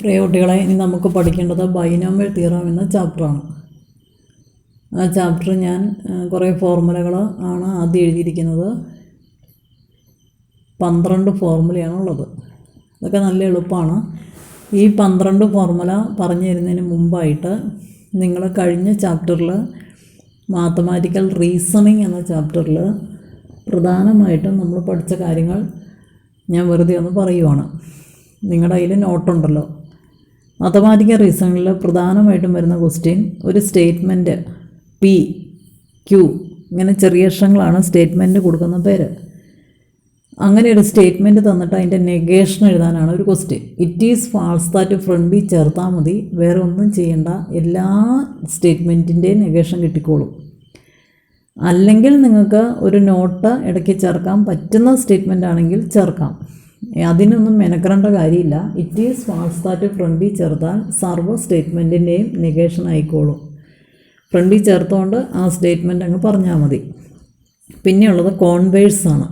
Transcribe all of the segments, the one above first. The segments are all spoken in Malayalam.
പ്രിയ കുട്ടികളെ, ഇനി നമുക്ക് പഠിക്കേണ്ടത് ബൈനോമിയൽ തിയറം എന്ന ചാപ്റ്ററാണ്. ആ ചാപ്റ്റർ ഞാൻ കുറേ ഫോർമുലകൾ ആണ് ആദ്യം എഴുതിയിരിക്കുന്നത്. 12 ഫോർമുലയാണുള്ളത്. അതൊക്കെ നല്ല എളുപ്പമാണ്. ഈ 12 ഫോർമുല പറഞ്ഞു തരുന്നതിന് മുമ്പായിട്ട് നിങ്ങൾ കഴിഞ്ഞ ചാപ്റ്ററിൽ മാത്തമാറ്റിക്കൽ റീസണിങ് എന്ന ചാപ്റ്ററിൽ പ്രധാനമായിട്ടും നമ്മൾ പഠിച്ച കാര്യങ്ങൾ ഞാൻ വെറുതെ ഒന്ന് പറയുവാണ്. നിങ്ങളുടെ കയ്യിൽ നോട്ടുണ്ടല്ലോ. മാത്തമാറ്റിക്കൽ റീസണിങ്ങിൽ പ്രധാനമായിട്ടും വരുന്ന ക്വസ്റ്റ്യൻ, ഒരു സ്റ്റേറ്റ്മെൻറ്റ് പി ക്യൂ ഇങ്ങനെ ചെറിയ അക്ഷരങ്ങളാണ് സ്റ്റേറ്റ്മെൻറ്റ് കൊടുക്കുന്ന പേര്. അങ്ങനെ ഒരു സ്റ്റേറ്റ്മെൻറ്റ് തന്നിട്ട് അതിൻ്റെ നെഗേഷൻ എഴുതാനാണ് ഒരു question. It is false that ഫ്രണ്ടിൽ ചേർത്താൽ മതി, വേറെ ഒന്നും ചെയ്യേണ്ട, എല്ലാ സ്റ്റേറ്റ്മെൻറ്റിൻ്റെയും നെഗേഷൻ കിട്ടിക്കോളും. അല്ലെങ്കിൽ നിങ്ങൾക്ക് ഒരു നോട്ട് ഇടയ്ക്ക് ചേർക്കാൻ പറ്റുന്ന സ്റ്റേറ്റ്മെൻ്റ് ആണെങ്കിൽ ചേർക്കാം. അതിനൊന്നും മെനക്കെടേണ്ട കാര്യമില്ല. ഇറ്റ് ഈസ് ഫാൾസ് ദാറ്റ് ഫ്രണ്ടിൽ ചേർത്താൽ സർവ്വ സ്റ്റേറ്റ്മെൻറ്റിൻ്റെയും നെഗേഷൻ ആയിക്കോളും. ഫ്രണ്ടിൽ ചേർത്തുകൊണ്ട് ആ സ്റ്റേറ്റ്മെൻറ്റ് അങ്ങ് പറഞ്ഞാൽ മതി. പിന്നെയുള്ളത് കോൺവേഴ്സാണ്.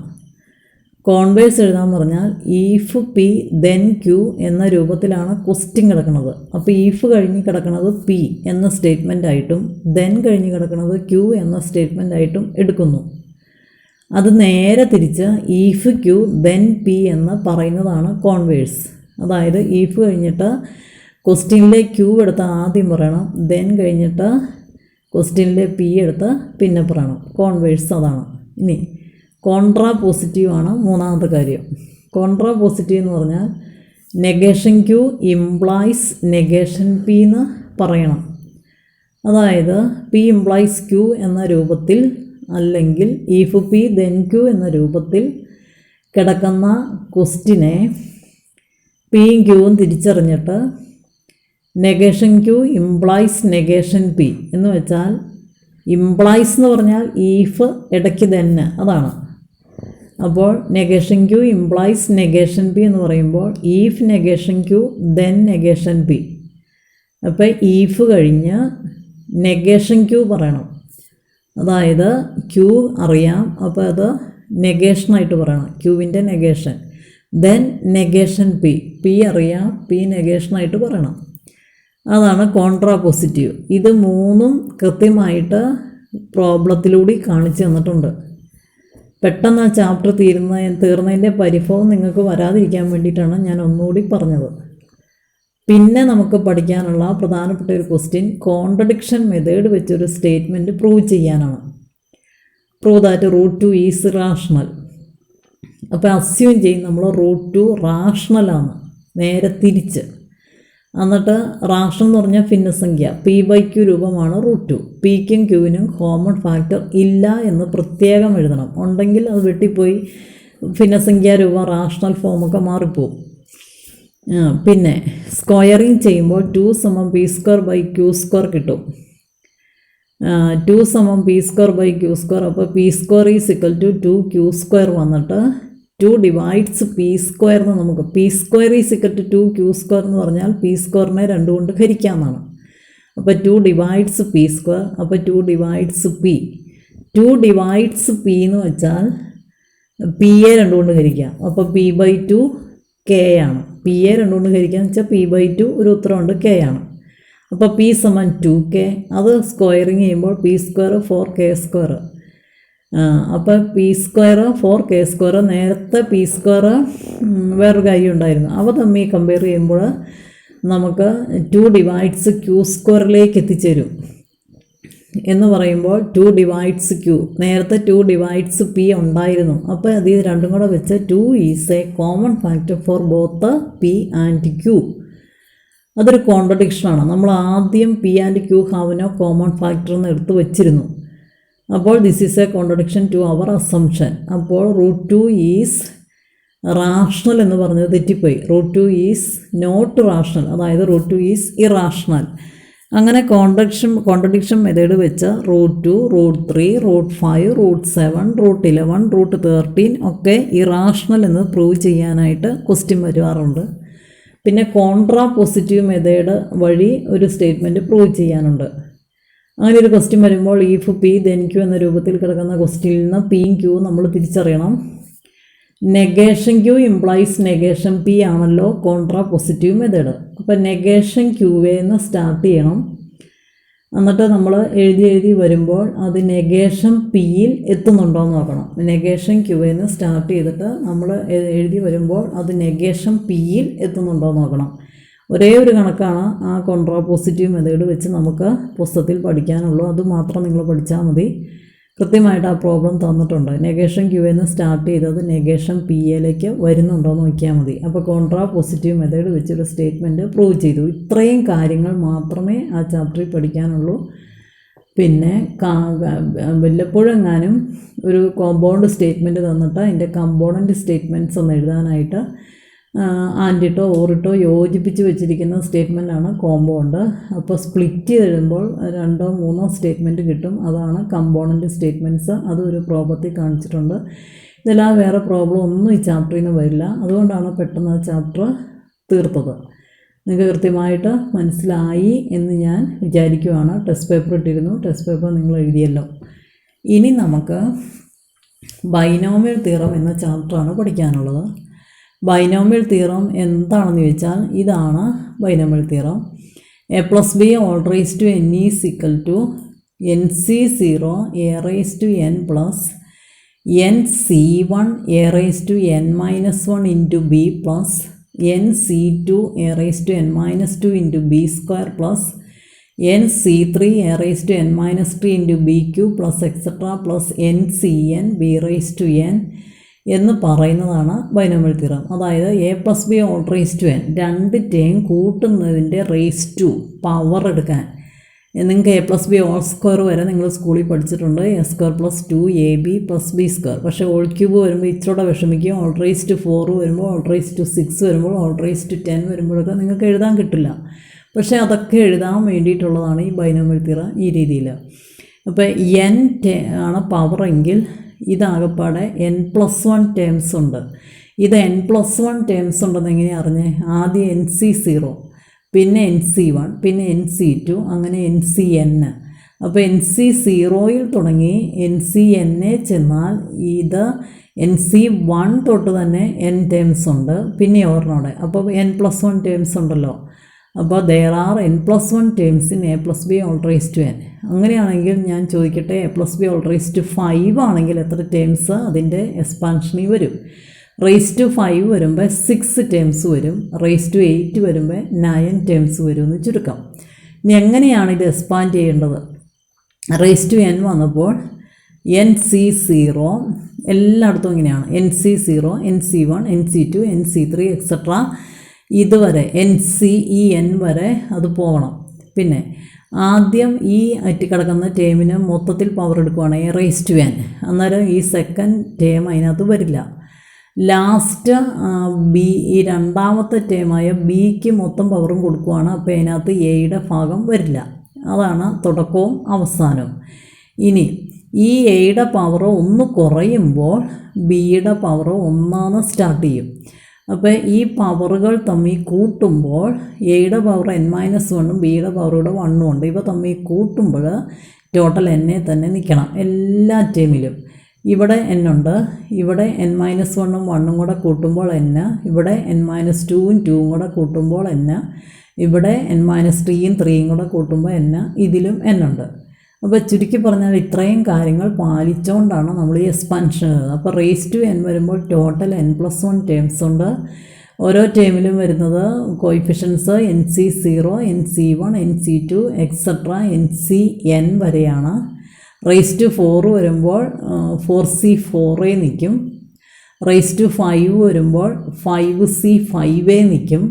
കോൺവേഴ്സ് എഴുതാൻ പറഞ്ഞാൽ ഈഫ് പി ദെൻ ക്യൂ എന്ന രൂപത്തിലാണ് ക്വസ്റ്റ്യൻ കിടക്കുന്നത്. അപ്പോൾ ഈഫ് കഴിഞ്ഞ് കിടക്കുന്നത് പി എന്ന സ്റ്റേറ്റ്മെൻറ്റായിട്ടും ദെൻ കഴിഞ്ഞ് കിടക്കുന്നത് ക്യൂ എന്ന സ്റ്റേറ്റ്മെൻറ്റായിട്ടും എടുക്കുന്നു. അത് നേരെ തിരിച്ച് ഈഫ് ക്യൂ ദെൻ പി എന്ന് പറയുന്നതാണ് കോൺവേഴ്സ്. അതായത് ഈഫ് കഴിഞ്ഞിട്ട് ക്വസ്റ്റ്യനിലെ ക്യൂ എടുത്ത് ആദ്യം പറയണം, ദെൻ കഴിഞ്ഞിട്ട് ക്വസ്റ്റ്യനിലെ പി എടുത്ത് പിന്നെ പറയണം. കോൺവേഴ്സ് അതാണ്. ഇനി കോൺട്രാ പോസിറ്റീവാണ് മൂന്നാമത്തെ കാര്യം. കോൺട്രാ പോസിറ്റീവ് എന്ന് പറഞ്ഞാൽ negation Q implies negation P എന്ന് പറയണം. അതായത് പി ഇംപ്ലൈസ് ക്യൂ എന്ന രൂപത്തിൽ, അല്ലെങ്കിൽ ഈഫ് പി ദെൻ ക്യൂ എന്ന രൂപത്തിൽ കിടക്കുന്ന ക്വസ്റ്റിനെ പിയും ക്യൂവും തിരിച്ചറിഞ്ഞിട്ട് negation Q implies negation P എന്ന് വെച്ചാൽ, ഇംപ്ലൈസ് എന്ന് പറഞ്ഞാൽ ഈഫ് ഇടയ്ക്ക് തന്നെ, അതാണ്. അപ്പോൾ negation Q implies negation P എന്ന് പറയുമ്പോൾ if negation Q then negation P. അപ്പോൾ ഈഫ് കഴിഞ്ഞ് നെഗേഷൻ ക്യൂ പറയണം. അതായത് ക്യൂ അറിയാം, അപ്പോൾ അത് നെഗേഷനായിട്ട് പറയണം, ക്യൂവിൻ്റെ നെഗേഷൻ. ദെൻ നെഗേഷൻ പി, പി അറിയാം, പി നെഗേഷനായിട്ട് പറയണം. അതാണ് കോൺട്രാ പോസിറ്റീവ്. ഇത് മൂന്നും കൃത്യമായിട്ട് പ്രോബ്ലത്തിലൂടെ കാണിച്ചു തന്നിട്ടുണ്ട്. പെട്ടെന്ന് ആ ചാപ്റ്റർ തീർന്നതിൻ്റെ പരിഭവം നിങ്ങൾക്ക് വരാതിരിക്കാൻ വേണ്ടിയിട്ടാണ് ഞാൻ ഒന്നുകൂടി പറഞ്ഞത്. പിന്നെ നമുക്ക് പഠിക്കാനുള്ള പ്രധാനപ്പെട്ട ഒരു ക്വസ്റ്റ്യൻ കോൺട്രഡിക്ഷൻ മെത്തേഡ് വെച്ചൊരു സ്റ്റേറ്റ്മെൻറ്റ് പ്രൂവ് ചെയ്യാനാണ്. Prove that root 2 is rational. അപ്പോൾ അസ്യൂം ചെയ്യും നമ്മൾ റൂട്ട് 2 റാഷണലാണ്, നേരെ തിരിച്ച്. എന്നിട്ട് റാഷണൽ എന്ന് പറഞ്ഞാൽ ഭിന്നസംഖ്യ, പി ബൈ ക്യൂ രൂപമാണ് റൂട്ട് 2. പിക്കും ക്യൂവിനും കോമൺ ഫാക്ടർ ഇല്ല എന്ന് പ്രത്യേകം എഴുതണം. ഉണ്ടെങ്കിൽ അത് വെട്ടിപ്പോയി ഭിന്നസംഖ്യ രൂപം റാഷണൽ ഫോമൊക്കെ മാറിപ്പോവും. പിന്നെ സ്ക്വയറിങ് ചെയ്യുമ്പോൾ 2 = p² ബൈ q² കിട്ടും. 2 = p² ബൈ q². അപ്പോൾ p² is equal to 2q² വന്നിട്ട് 2 ഡിവൈഡ്സ് p² എന്ന് നമുക്ക്, p² is equal to 2q² എന്ന് പറഞ്ഞാൽ p²നെ 2 കൊണ്ട് ഹരിക്കാമെന്നാണ്. അപ്പോൾ 2 ഡിവൈഡ്സ് p². അപ്പോൾ 2 ഡിവൈഡ്സ് p. 2 ഡിവൈഡ്സ് p എന്ന് വെച്ചാൽ p-യെ 2 കൊണ്ട് ഹരിക്കാം. അപ്പോൾ p/2 k ആണ്. p-യെ 2 കൊണ്ട് ഹരിക്കാന്ന് വെച്ചാൽ p/2 ഒരു ഉത്തരമുണ്ട്, k ആണ്. അപ്പോൾ p = 2k. അത് സ്ക്വയറിങ് ചെയ്യുമ്പോൾ p² 4k². അപ്പോൾ p² 4k². നേരത്തെ p² വേറൊരു കാര്യം ഉണ്ടായിരുന്നു. അവ തമ്മിൽ കമ്പയർ ചെയ്യുമ്പോൾ നമുക്ക് 2 ഡിവൈഡ്സ് q² എത്തിച്ചേരും. എന്ന് പറയുമ്പോൾ 2 ഡിവൈഡ്സ് q, നേരത്തെ 2 ഡിവൈഡ്സ് p ഉണ്ടായിരുന്നു. അപ്പോൾ അത് രണ്ടും കൂടെ വെച്ച് 2 is a common factor for both p and q. അതൊരു കോൺട്രഡിക്ഷനാണ്. നമ്മൾ ആദ്യം p and q have no common factor എന്ന് എടുത്ത് വച്ചിരുന്നു. അപ്പോൾ this is a contradiction to our assumption. അപ്പോൾ റൂട്ട് 2 ഈസ് റാഷണൽ എന്ന് പറഞ്ഞത് തെറ്റിപ്പോയി. റൂട്ട് 2 ഈസ് നോട്ട് റാഷണൽ, അതായത് റൂട്ട് 2 ഈസ് ഇറാഷണൽ. അങ്ങനെ കോൺട്രഡിക്ഷൻ മെത്തേഡ് വെച്ച് root 2, root 3, root 5, root 7, root 11, root 13 ഒക്കെ ഇറാഷണൽ എന്ന് പ്രൂവ് ചെയ്യാനായിട്ട് ക്വസ്റ്റ്യൻ വരാറുണ്ട്. പിന്നെ കോൺട്രാ പോസിറ്റീവ് മെത്തേഡ് വഴി ഒരു സ്റ്റേറ്റ്മെൻറ്റ് പ്രൂവ് ചെയ്യാനുണ്ട്. അങ്ങനെ ഒരു ക്വസ്റ്റ്യൻ വരുമ്പോൾ ഈഫ് പി ദെൻ ക്യൂ എന്ന രൂപത്തിൽ കിടക്കുന്ന ക്വസ്റ്റ്യനിൽ നിന്ന് പിയും ക്യൂവും നമ്മൾ തിരിച്ചറിയണം. Negation Q implies negation P ആണല്ലോ കോൺട്രാ പോസിറ്റീവ് മെത്തേഡ്. അപ്പോൾ നെഗേഷൻ ക്യൂവേന്ന് സ്റ്റാർട്ട് ചെയ്യണം. എന്നിട്ട് നമ്മൾ എഴുതി വരുമ്പോൾ അത് നെഗേഷൻ പിയിൽ എത്തുന്നുണ്ടോ എന്ന് നോക്കണം. നെഗേഷൻ ക്യൂവേന്ന് സ്റ്റാർട്ട് ചെയ്തിട്ട് നമ്മൾ എഴുതി വരുമ്പോൾ അത് നെഗേഷൻ പിയിൽ എത്തുന്നുണ്ടോ എന്ന് നോക്കണം. ഒരേ ഒരു കണക്കാണ് ആ കോൺട്രാ പോസിറ്റീവ് മെത്തേഡ് വെച്ച് നമുക്ക് പുസ്തകത്തിൽ പഠിക്കാനുള്ളൂ. അത് മാത്രം നിങ്ങൾ പഠിച്ചാൽ മതി. കൃത്യമായിട്ട് ആ പ്രോബ്ലം തന്നിട്ടുണ്ട്. നെഗേഷൻ ക്യൂവേന്ന് സ്റ്റാർട്ട് ചെയ്തത് നെഗേഷൻ പി എയിലേക്ക് വരുന്നുണ്ടോ എന്ന് നോക്കിയാൽ മതി. അപ്പോൾ കോൺട്രാ പോസിറ്റീവ് മെത്തേഡ് വെച്ചൊരു സ്റ്റേറ്റ്മെൻറ്റ് പ്രൂവ് ചെയ്തു. ഇത്രയും കാര്യങ്ങൾ മാത്രമേ ആ ചാപ്റ്ററിൽ പഠിക്കാനുള്ളൂ. പിന്നെ വല്ലപ്പോഴും എങ്ങാനും ഒരു കോമ്പൗണ്ട് സ്റ്റേറ്റ്മെൻറ്റ് തന്നിട്ട് അതിൻ്റെ കമ്പോണൻറ്റ് സ്റ്റേറ്റ്മെൻറ്റ്സ് ഒന്ന് എഴുതാനായിട്ട് ആൻറ്റിട്ടോ ഓറിട്ടോ യോജിപ്പിച്ച് വെച്ചിരിക്കുന്ന സ്റ്റേറ്റ്മെൻറ്റാണ് കോമ്പൗണ്ട്. അപ്പോൾ സ്പ്ലിറ്റ് ചെയ്തിടുമ്പോൾ 2 or 3 സ്റ്റേറ്റ്മെൻറ്റ് കിട്ടും. അതാണ് കമ്പോണൻറ്റ് സ്റ്റേറ്റ്മെൻറ്റ്സ്. അതൊരു പ്രോബ്ലത്തിൽ കാണിച്ചിട്ടുണ്ട്. ഇതെല്ലാം വേറെ പ്രോബ്ലം ഒന്നും ഈ ചാപ്റ്ററിൽ നിന്ന് വരില്ല. അതുകൊണ്ടാണ് പെട്ടെന്ന് ആ ചാപ്റ്റർ തീർത്തത്. നിങ്ങൾക്ക് കൃത്യമായിട്ട് മനസ്സിലായി എന്ന് ഞാൻ വിചാരിക്കുവാണ്. ടെസ്റ്റ് പേപ്പർ ഇട്ടിരുന്നു. ടെസ്റ്റ് പേപ്പർ നിങ്ങൾ എഴുതിയല്ലോ. ഇനി നമുക്ക് ബൈനോമിയൽ തിയറം എന്ന ചാപ്റ്ററാണ് പഠിക്കാനുള്ളത്. ബൈനോമിയൽ തിയറം എന്താണെന്ന് ചോദിച്ചാൽ ഇതാണ് binomial theorem. a+b all raised to n is equal to nc0 a raised to n plus nc1 a raised to n minus 1 into b plus nc2 a raised to n minus 2 into b square plus nc3 a raised to n minus 3 into b cube plus etc plus ncn b raised to n എന്ന് പറയുന്നതാണ് ബൈനോമിയൽ തിയറം. അതായത് a+b all raised to n 2 term കൂട്ടുന്നതിൻ്റെ റേസ് ടു പവർ എടുക്കാൻ. നിങ്ങൾക്ക് a+b ഓൾ സ്ക്വയർ വരെ നിങ്ങൾ സ്കൂളിൽ പഠിച്ചിട്ടുണ്ട്. a² + 2ab + b². പക്ഷേ ഓൾ ക്യൂബ് വരുമ്പോൾ ഇച്ചിരൂടെ വിഷമിക്കും. ഓൾ റേസ് ടു 4 വരുമ്പോൾ, ഓൾ റേസ് ടു 6 വരുമ്പോൾ, ഓൾ റേസ് ടു 10 വരുമ്പോഴൊക്കെ നിങ്ങൾക്ക് എഴുതാൻ കിട്ടില്ല. പക്ഷേ അതൊക്കെ എഴുതാൻ വേണ്ടിയിട്ടുള്ളതാണ് ഈ ബൈനോമിയൽ തിയറം ഈ രീതിയിൽ. അപ്പോൾ n ആണ് പവറെങ്കിൽ ഇതാകപ്പാടെ n+1 ടേംസ് ഉണ്ട്. ഇത് n+1 ടേംസ് ഉണ്ടെന്ന് എങ്ങനെയാണ് അറിഞ്ഞേ? ആദ്യം nc0, പിന്നെ nc1, പിന്നെ nc2, അങ്ങനെ ncn. അപ്പോൾ nc0യിൽ തുടങ്ങി ncn에 ചെന്നാൽ ഇത് nc1 തൊട്ട് തന്നെ n ടേംസ് ഉണ്ട്. പിന്നെ ഓർമ്മയോടെ അപ്പോൾ n+1 ടേംസ് ഉണ്ടല്ലോ. അപ്പോൾ there are n+1 terms in a+b all raised to n. അങ്ങനെയാണെങ്കിൽ ഞാൻ ചോദിക്കട്ടെ, a+b all raised to 5 ആണെങ്കിൽ എത്ര ടേംസ് അതിൻ്റെ എക്സ്പാൻഷനിൽ വരും? റേസ് ടു 5 വരുമ്പോൾ 6 ടേംസ് വരും. റേസ് ടു 8 വരുമ്പോൾ 9 ടേംസ് വരും എന്ന് ചുരുക്കം. ഇനി എങ്ങനെയാണ് ഇത് എക്സ്പാൻഡ് ചെയ്യേണ്ടത്? റേസ് ടു n വന്നപ്പോൾ nc0 എല്ലായിടത്തും ഇങ്ങനെയാണ്. nc0, nc1, nc2, nc3 etcetera ഇതുവരെ ഈ n വരെ അത് പോകണം. പിന്നെ ആദ്യം ഈ അറ്റിക്കിടക്കുന്ന ടേമിന് മൊത്തത്തിൽ power എടുക്കുവാണ് a raised to n. അന്നേരം ഈ സെക്കൻഡ് ടേം അതിനകത്ത് വരില്ല. ലാസ്റ്റ് ഈ രണ്ടാമത്തെ ടേമായ ബിക്ക് മൊത്തം പവറും കൊടുക്കുവാണ്. അപ്പോൾ അതിനകത്ത് എയുടെ ഭാഗം വരില്ല. അതാണ് തുടക്കവും അവസാനവും. ഇനി ഈ എയുടെ പവർ 1 കുറയുമ്പോൾ ബിയുടെ പവർ 1 സ്റ്റാർട്ട് ചെയ്യും. അപ്പോൾ ഈ പവറുകൾ തമ്മിൽ കൂട്ടുമ്പോൾ എയുടെ പവർ n-1ഉം ബിയുടെ പവർ ഇവിടെ 1ഉം ഉണ്ട്. ഇവ തമ്മിൽ കൂട്ടുമ്പോൾ ടോട്ടൽ എന്നെ തന്നെ നിൽക്കണം എല്ലാ ടേമിലും. ഇവിടെ n ഉണ്ട്, ഇവിടെ n-1ഉം 1ഉം കൂടെ കൂട്ടുമ്പോൾ n, ഇവിടെ n-2ഉം 2ഉം കൂടെ കൂട്ടുമ്പോൾ n, ഇവിടെ n-3ഉം 3ഉം കൂടെ കൂട്ടുമ്പോൾ n, ഇതിലും n ഉണ്ട്. അപ്പോൾ ചുരുക്കി പറഞ്ഞാൽ ഇത്രയും കാര്യങ്ങൾ പാലിച്ചുകൊണ്ടാണ് നമ്മൾ ഈ എക്സ്പാൻഷൻ എഴുതുന്നത്. അപ്പോൾ റേസ് ടു n വരുമ്പോൾ ടോട്ടൽ n+1 ടേംസ് ഉണ്ട്. ഓരോ ടേമിലും വരുന്നത് coefficients nc0, nc1, nc2 etcetera ncn വരെയാണ്. റേസ് ടു 4 വരുമ്പോൾ 4c4 നിൽക്കും. റേസ് ടു 5 വരുമ്പോൾ 5c5 നിൽക്കും.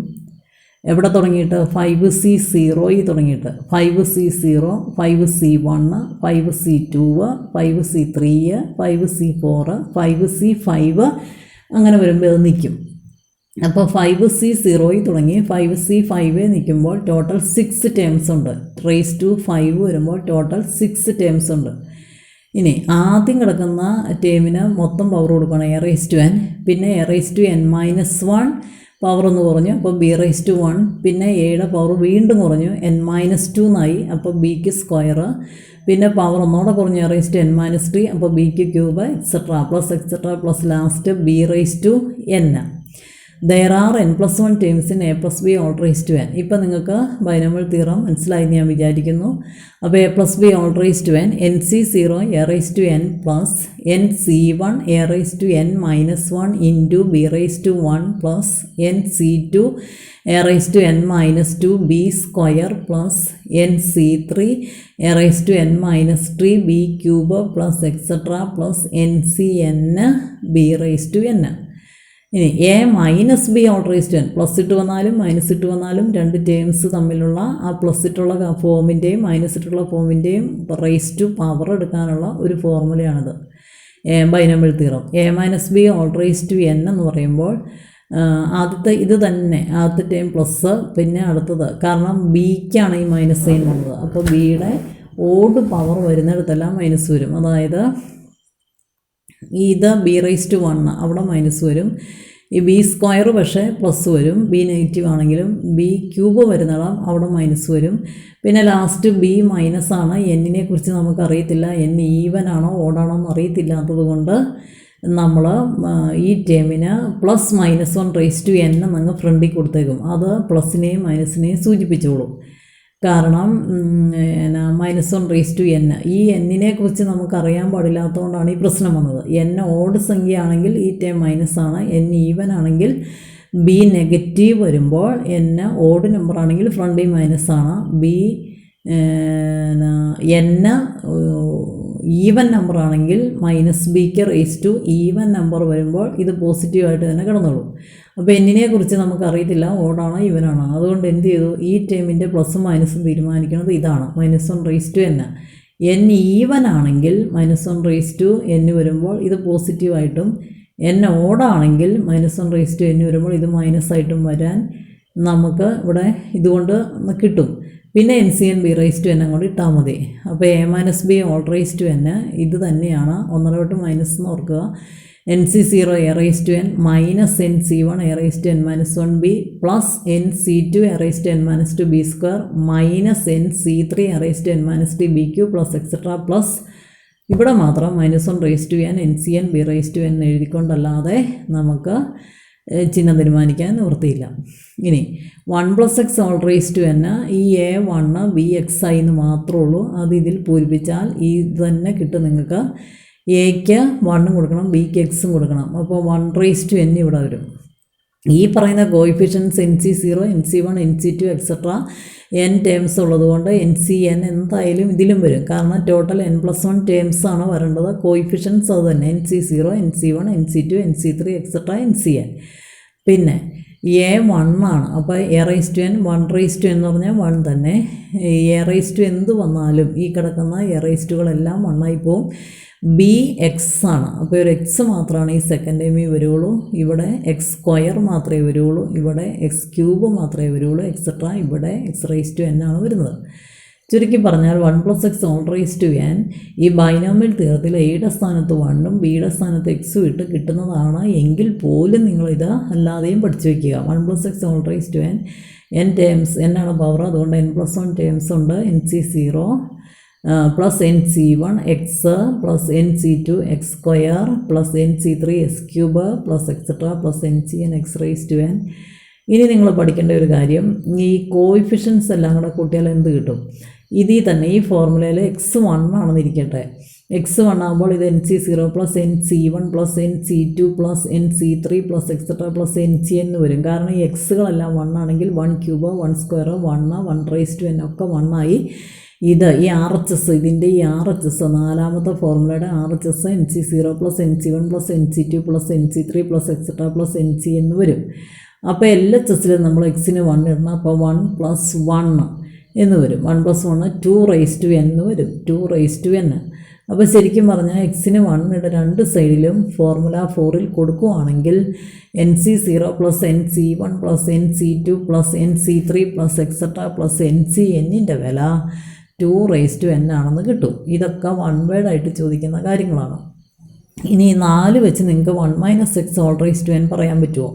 എവിടെ തുടങ്ങിയിട്ട്? 5c0 തുടങ്ങിയിട്ട് 5c0, 5c1, 5c2, 5c3, 5c4, 5c5 അങ്ങനെ വരുമ്പോൾ അത് നിൽക്കും. അപ്പോൾ 5c0 തുടങ്ങി 5c5 നിൽക്കുമ്പോൾ ടോട്ടൽ 6 ടേംസ് ഉണ്ട്. റേസ് ടു 5 വരുമ്പോൾ ടോട്ടൽ 6 ടേംസ് ഉണ്ട്. ഇനി ആദ്യം കിടക്കുന്ന ടേമിന് മൊത്തം പവർ കൊടുക്കണം a raised to n, പിന്നെ a raised to n-1 power ഒന്ന് കുറഞ്ഞു, അപ്പോൾ b⁻1. പിന്നെ എയുടെ പവർ വീണ്ടും കുറഞ്ഞു, n-2 എന്നായി, അപ്പോൾ ബിക്ക് സ്ക്വയർ. പിന്നെ പവർ ഒന്നോടെ കുറഞ്ഞു, n-3, അപ്പോൾ ബിക്ക് cube, et cetera plus last b⁻n. There are n+1 terms in a plus b all raised to n. ഇപ്പോൾ നിങ്ങൾക്ക് ബൈനോമിയൽ തിയറം മനസ്സിലായി ഞാൻ വിചാരിക്കുന്നു. അപ്പോൾ a plus b all raised to n, nc0 a raised to n plus nc1 a raised to n minus 1 into b⁻1 plus nc2 a raised to n minus 2 b square plus nc3 a raised to n minus 3 b cube plus etc plus ncn b⁻n. ഇനി a-b all raised to n, plus ഇട്ട് വന്നാലും മൈനസ് ഇട്ട് വന്നാലും രണ്ട് ടേംസ് തമ്മിലുള്ള ആ പ്ലസ് ഇട്ടുള്ള ഫോമിൻ്റെയും മൈനസ് ഇട്ടുള്ള ഫോമിൻ്റെയും റേസ് ടു പവർ എടുക്കാനുള്ള ഒരു ഫോർമുലയാണിത്, binomial theorem. a-b all raised to n എന്ന് പറയുമ്പോൾ ആദ്യത്തെ ഇത് തന്നെ, ആദ്യത്തെ ടേം പ്ലസ്, പിന്നെ അടുത്തത്, കാരണം ബിക്കാണ് ഈ മൈനസ് സൈൻ വന്നത്, അപ്പോൾ ബിയുടെ ഓഡ് പവർ വരുന്നിടത്തെല്ലാം മൈനസ് വരും. അതായത് ഇത് b⁻1 അവിടെ മൈനസ് വരും, ഈ ബി സ്ക്വയർ പക്ഷേ പ്ലസ് വരും, ബി നെഗറ്റീവ് ആണെങ്കിലും ബി ക്യൂബ് വരുന്നിടം അവിടെ മൈനസ് വരും. പിന്നെ ലാസ്റ്റ് ബി മൈനസ് ആണ്. എന്നിനെ കുറിച്ച് നമുക്കറിയത്തില്ല, n ഈവൻ ആണോ ഓടാണോ എന്ന് അറിയത്തില്ലാത്തത് കൊണ്ട് നമ്മൾ ഈ ടേമിന് +-1 raised to n എന്നങ്ങ് ഫ്രണ്ടിൽ കൊടുത്തേക്കും. അത് പ്ലസിനെയും മൈനസിനെയും സൂചിപ്പിച്ചോളും. കാരണം -1 raised to n, ഈ എന്നിനെ കുറിച്ച് നമുക്കറിയാൻ പാടില്ലാത്തതുകൊണ്ടാണ് ഈ പ്രശ്നം വന്നത്. n ഓഡ് സംഖ്യയാണെങ്കിൽ ഈ ടേം മൈനസ് ആണ്, n ഈവൻ ആണെങ്കിൽ ബി നെഗറ്റീവ് വരുമ്പോൾ n ഓഡ് നമ്പർ ആണെങ്കിൽ ഫ്രണ്ടിൽ മൈനസ് ആണ്, n ഈവൻ നമ്പർ ആണെങ്കിൽ -bക്ക് റേസ് ടു ഈവൻ നമ്പർ വരുമ്പോൾ ഇത് പോസിറ്റീവായിട്ട് തന്നെ കിടന്നോളും. അപ്പോൾ എന്നിനെ കുറിച്ച് നമുക്കറിയത്തില്ല ഓടാണോ ഈവനാണോ. അതുകൊണ്ട് എന്ത് ചെയ്തു, ഈ ടേമിൻ്റെ പ്ലസും മൈനസും തീരുമാനിക്കുന്നത് ഇതാണ്, -1 raised to n. n even ആണെങ്കിൽ -1 raised to n വരുമ്പോൾ ഇത് പോസിറ്റീവായിട്ടും, n ഓടാണെങ്കിൽ -1 raised to n വരുമ്പോൾ ഇത് മൈനസായിട്ടും വരാൻ നമുക്ക് ഇവിടെ ഇതുകൊണ്ട് കിട്ടും. പിന്നെ NCN b⁻n അങ്ങോട്ട് ഇട്ടാൽ മതി. അപ്പോൾ a-b all raised to n ഇത് തന്നെയാണ്, ഒന്നര തൊട്ട് മൈനസ് എന്ന് ഓർക്കുക. nc0 a raised to n minus nc1 a raised to n minus 1b plus nc2 a raised to n minus 2b square minus nc3 a raised to n minus 3b cube plus etc plus ഇവിടെ മാത്രം -1 raised to n ncn b⁻n എഴുതിക്കൊണ്ടല്ലാതെ നമുക്ക് ചിഹ്നം തീരുമാനിക്കാൻ നിവൃത്തിയില്ല. ഇനി 1 + x all raised to n, ഈ a1 bxi എന്ന് മാത്രമേ ഉള്ളൂ. അത് ഇതിൽ പൂരിപ്പിച്ചാൽ ഇത് തന്നെ കിട്ടും നിങ്ങൾക്ക്. എക്ക് 1 കൊടുക്കണം, ബിക്ക് എക്സും കൊടുക്കണം, അപ്പോൾ 1 raised to n ഇവിടെ വരും. ഈ പറയുന്ന coefficients nc0 nc1 nc2 etcetera n terms ഉള്ളതുകൊണ്ട് ncn എന്തായാലും ഇതിലും വരും. കാരണം ടോട്ടൽ n+1 ടേംസ് ആണ് വരേണ്ടത്. കോയിഫിഷ്യൻസ് അത് തന്നെ, nc0 nc1 nc2 nc3 etcetera ncn. പിന്നെ a1 ആണ്, അപ്പോൾ a raised to n 1 raised to n എന്ന് പറഞ്ഞാൽ 1 തന്നെ. a raised to എന്ത് വന്നാലും ഈ കിടക്കുന്ന a raised toകളെല്ലാം 1 ആയി പോവും. ബി എക്സ് ആണ്, അപ്പോൾ ഒരു എക്സ് മാത്രമാണ് ഈ സെക്കൻഡ് ടൈമിൽ വരുള്ളൂ. ഇവിടെ x² മാത്രമേ വരുള്ളൂ, ഇവിടെ x³ മാത്രമേ വരുള്ളൂ, എക്സെട്ര ഇവിടെ x raised to n ആണ് വരുന്നത്. ചുരുക്കി പറഞ്ഞാൽ 1 + x all raised to n ഈ ബൈനോമിയൽ തിയറത്തിൽ എയുടെ സ്ഥാനത്ത് 1ഉം ബിയുടെ സ്ഥാനത്ത് എക്സും ഇട്ട് കിട്ടുന്നതാണ് എങ്കിൽ പോലും നിങ്ങളിത് അല്ലാതെയും പഠിച്ചു വയ്ക്കുക. 1 + x all raised to n terms, n ആണ് പവർ, അതുകൊണ്ട് n+1 ടേംസ് ഉണ്ട്. nc0 plus nc1 x plus nc2 x² plus nc3 x³ plus etc plus ncn x raised to n. ഇനി നിങ്ങൾ പഠിക്കേണ്ട ഒരു കാര്യം, ഈ കോയിഫിഷ്യൻസ് എല്ലാം കൂടെ കൂട്ടിയാൽ എന്ത് കിട്ടും? ഇതിൽ തന്നെ ഈ ഫോർമുലയിൽ x1 ആണെന്നിരിക്കട്ടെ, x1 ആകുമ്പോൾ ഇത് nc0 plus nc1 plus nc2 plus nc3 plus etc plus ncn വരും. കാരണം ഈ എക്സുകളെല്ലാം 1 ആണെങ്കിൽ 1³ 1² 1 1 raised to n ഒക്കെ 1 ആയി. ഇത് ഈ RHS, ഇതിൻ്റെ ഈ RHS നാലാമത്തെ ഫോർമുലയുടെ RHS nc0 plus nc1 plus nc2 plus nc3 plus etc plus ncn എന്ന് വരും. അപ്പോൾ LHSൽ നമ്മൾ എക്സിന് 1 ഇടണം, അപ്പോൾ 1 + 1 എന്ന് വരും. 1 + 1 2 raised to n എന്ന് വരും, 2 raised to n. അപ്പോൾ ശരിക്കും പറഞ്ഞാൽ എക്സിന് 1 ഇട രണ്ട് സൈഡിലും ഫോർമുല 4ൽ കൊടുക്കുകയാണെങ്കിൽ nc0 plus nc1 plus nc2 plus nc3 plus etc plus ncnൻ്റെ വില 2 raised to n ആണെന്ന് കിട്ടും. ഇതൊക്കെ 1 വേർഡ് ആയിട്ട് ചോദിക്കുന്ന കാര്യങ്ങളാണ്. ഇനി 4 വെച്ച് നിങ്ങൾക്ക് 1 - x all raised to n പറയാൻ പറ്റുമോ?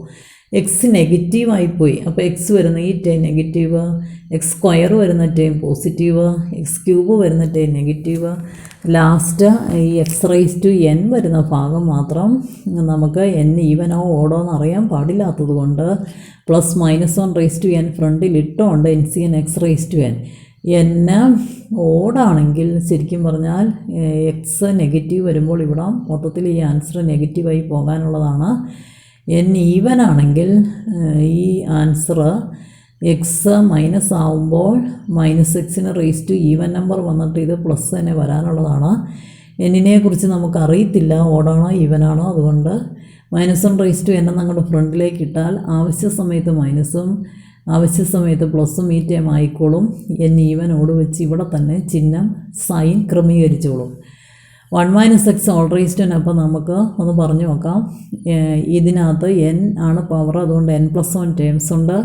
എക്സ് നെഗറ്റീവായിപ്പോയി. അപ്പോൾ എക്സ് വരുന്ന ഈ ടേം നെഗറ്റീവ്, എക്സ് സ്ക്വയർ വരുന്ന ടേം പോസിറ്റീവ്, എക്സ് ക്യൂബ് വരുന്ന ടേം നെഗറ്റീവ്, ലാസ്റ്റ് ഈ എക്സ് റൈസ് ടു എൻ വരുന്ന ഭാഗം മാത്രം നമുക്ക് എൻ ഈവനോ ഓടോ എന്ന് അറിയാൻ പാടില്ലാത്തത് കൊണ്ട് plus minus 1 raise to N ഫ്രണ്ടിൽ ഇട്ടുകൊണ്ട് N C N X raise to N. N ഓടാണെങ്കിൽ ശരിക്കും പറഞ്ഞാൽ എക്സ് നെഗറ്റീവ് വരുമ്പോൾ ഇവിടെ മൊത്തത്തിൽ ഈ ആൻസർ നെഗറ്റീവായി പോകാനുള്ളതാണ്. എൻ ഈവൻ ആണെങ്കിൽ ഈ ആൻസർ എക്സ് മൈനസ് ആവുമ്പോൾ മൈനസ് എക്സിന് റേസ് ടു ഈവൻ നമ്പർ വന്നിട്ട് ഇത് പ്ലസ് തന്നെ വരാനുള്ളതാണ്. എന്നിനെ കുറിച്ച് നമുക്ക് അറിയത്തില്ല ഓടാണോ ഈവനാണോ. അതുകൊണ്ട് മൈനസ് 1 റേസ് ടു എൻ അങ്ങോട്ട് ഫ്രണ്ടിലേക്ക് ഇട്ടാൽ ആവശ്യ സമയത്ത് മൈനസും ആവശ്യ സമയത്ത് പ്ലസും ഈ ടേം ആയിക്കോളും. എൻ ഈവനോട് വെച്ച് ഇവിടെ തന്നെ ചിഹ്നം സൈൻ ക്രമീകരിച്ചോളും. 1 - x all raise to N. അപ്പോൾ നമുക്ക് ഒന്ന് പറഞ്ഞു നോക്കാം. ഇതിനകത്ത് n ആണ് പവർ, അതുകൊണ്ട് n+1 ടേംസ് ഉണ്ട്.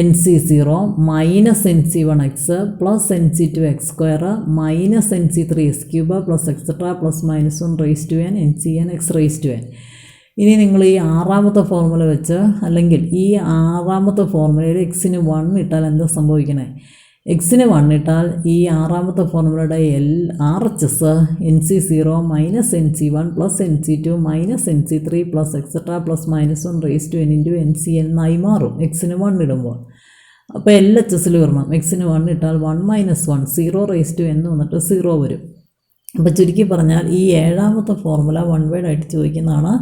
nc0 minus nc1x plus nc2x² minus nc3x³ plus etcetera plus -1 raise to N ncn x raise to N. ഇനി നിങ്ങൾ ഈ ആറാമത്തെ ഫോർമുല വെച്ച്, അല്ലെങ്കിൽ ഈ ആറാമത്തെ ഫോർമുലയിൽ എക്സിന് 1 ഇട്ടാൽ എന്താ സംഭവിക്കണേ? എക്സിന് 1 ഇട്ടാൽ ഈ ആറാമത്തെ ഫോർമുലയുടെ RHS nc0 minus nc1 plus nc2 minus nc3 plus etcetera plus -1 raise to N into ncn എന്നായി മാറും എക്സിന് 1 ഇടുമ്പോൾ. അപ്പോൾ LHSൽ വരണം. എക്സിന് 1 ഇട്ടാൽ 1 - 1 0 റേസ് ടു n വന്നിട്ട് 0 വരും. അപ്പോൾ ചുരുക്കി പറഞ്ഞാൽ ഈ ഏഴാമത്തെ ഫോർമുല വൺ വേർഡ് ആയിട്ട് ചോദിക്കുന്നതാണ്.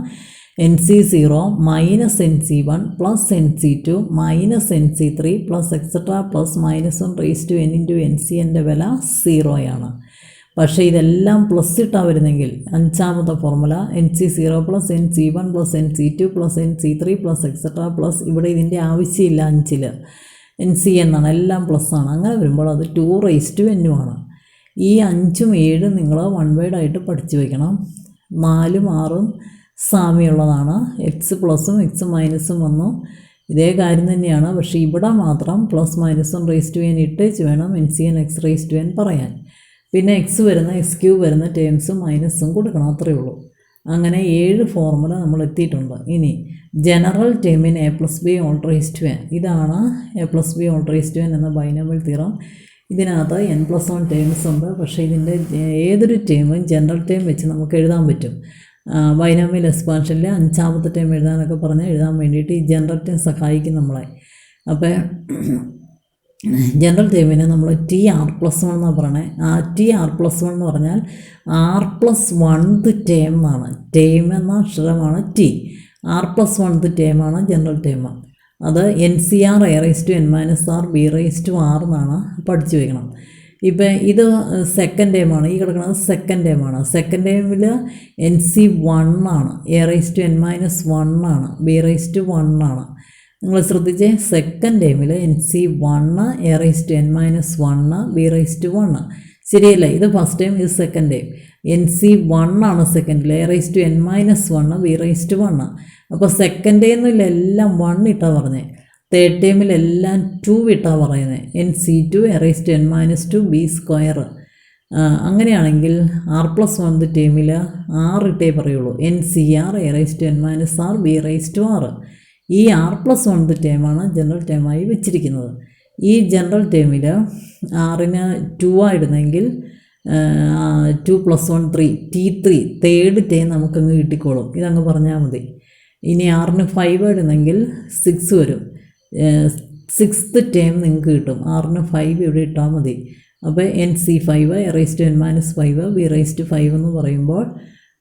nc0 minus nc1 plus nc2 minus nc3 plus etcetera plus -1 raise to N into ncൻ്റെ വില 0 പക്ഷേ ഇതെല്ലാം പ്ലസ് ഇട്ടാൽ വരുന്നെങ്കിൽ അഞ്ചാമത്തെ formula nc0 plus nc1 plus nc2 plus nc3 plus etcetera plus ഇവിടെ ഇതിൻ്റെ ആവശ്യമില്ല 5ൽ ncn എന്നാണ്, എല്ലാം പ്ലസ് ആണ്. അങ്ങനെ വരുമ്പോൾ അത് 2 റേസ് ടു n ആണ്. ഈ 5ഉം 7ഉം നിങ്ങൾ വൺ വേർഡ് ആയിട്ട് പഠിച്ചു വയ്ക്കണം. 4ഉം 6ഉം സാമ്യമുള്ളതാണ്. എക്സ് പ്ലസും എക്സ് മൈനസും വന്നു, ഇതേ കാര്യം തന്നെയാണ്. പക്ഷേ ഇവിടെ മാത്രം പ്ലസ് -1 റേസ് ടു എൻ ഇട്ടേച്ച് വേണം ncn x raise to N പറയാൻ. പിന്നെ എക്സ് വരുന്ന എക്സ് ക്യൂബ് വരുന്ന ടേംസും മൈനസും കൊടുക്കണം, അത്രയേ ഉള്ളൂ. അങ്ങനെ 7 ഫോർമുല നമ്മൾ എത്തിയിട്ടുണ്ട്. ഇനി ജനറൽ ടേമിന് a+b all raise to N. ഇതാണ് a+b all raise to N എന്ന ബൈനോമിയൽ തിയറം. ഇതിനകത്ത് n+1 ടേംസ് ഉണ്ട്. പക്ഷേ ഇതിൻ്റെ ഏതൊരു ടേമും ജനറൽ ടേം വെച്ച് നമുക്ക് എഴുതാൻ പറ്റും. ബൈനോമിയൽ എക്സ്പാൻഷനിൽ 5ാമത്തെ ടേം എഴുതാനൊക്കെ പറഞ്ഞ് എഴുതാൻ വേണ്ടിയിട്ട് ഈ ജനറൽ ടേം സഹായിക്കും നമ്മളെ. അപ്പോൾ ജനറൽ ടേമിന് നമ്മൾ TR+1 എന്നാണ് പറയണേ. ആ TR+1 എന്ന് പറഞ്ഞാൽ R+1th ടേം എന്നാണ്. ടേം എന്ന അക്ഷരമാണ് T. R+1th ടേമാണ് ജനറൽ ടേം. അത് NCR A⁻n−r B⁻r എന്നാണ് പഠിച്ചു വയ്ക്കണം. ഇപ്പം ഇത് സെക്കൻഡ് ടേമാണ്, ഈ കിടക്കുന്നത് സെക്കൻഡ് ടേമാണ്. സെക്കൻഡ് ടേമിൽ NC1 ആണ്, A⁻n−1 ആണ്, B⁻1 ആണ്. നിങ്ങൾ ശ്രദ്ധിച്ചേ, സെക്കൻഡ് ടേമിൽ NC1 A⁻n−1 B⁻1 ശരിയല്ലേ? ഇത് ഫസ്റ്റ് ടൈം, ഇത് സെക്കൻഡ് ടൈം. NC1 ആണ് സെക്കൻഡിൽ, A⁻n−1 B⁻1. അപ്പോൾ സെക്കൻഡ് ടൈമിലെല്ലാം 1 ഇട്ടാ പറഞ്ഞേ, തേർഡ് ടൈമിലെല്ലാം 2 ഇട്ടാ പറയുന്നത്. NC2 A⁻n−2 B². അങ്ങനെയാണെങ്കിൽ R+1 ടൈമിൽ 6 ഇട്ടേ പറയുള്ളൂ. NCR A⁻n−r B⁻r. ഈ R+1 ടേമാണ് ജനറൽ ടേമായി വെച്ചിരിക്കുന്നത്. ഈ ജനറൽ ടേമിൽ ആറിന് 2 ആയിരുന്നെങ്കിൽ 2 + 1 3 T3 തേർഡ് ടേം നമുക്കങ്ങ് കിട്ടിക്കോളും. ഇതങ്ങ് പറഞ്ഞാൽ മതി. ഇനി ആറിന് 5 ആയിരുന്നെങ്കിൽ 6 വരും. 6th ടേം നിങ്ങൾക്ക് കിട്ടും. ആറിന് 5 ഇവിടെ ഇട്ടാൽ മതി. അപ്പോൾ NC5 A⁻n−5 B⁻5 എന്ന് പറയുമ്പോൾ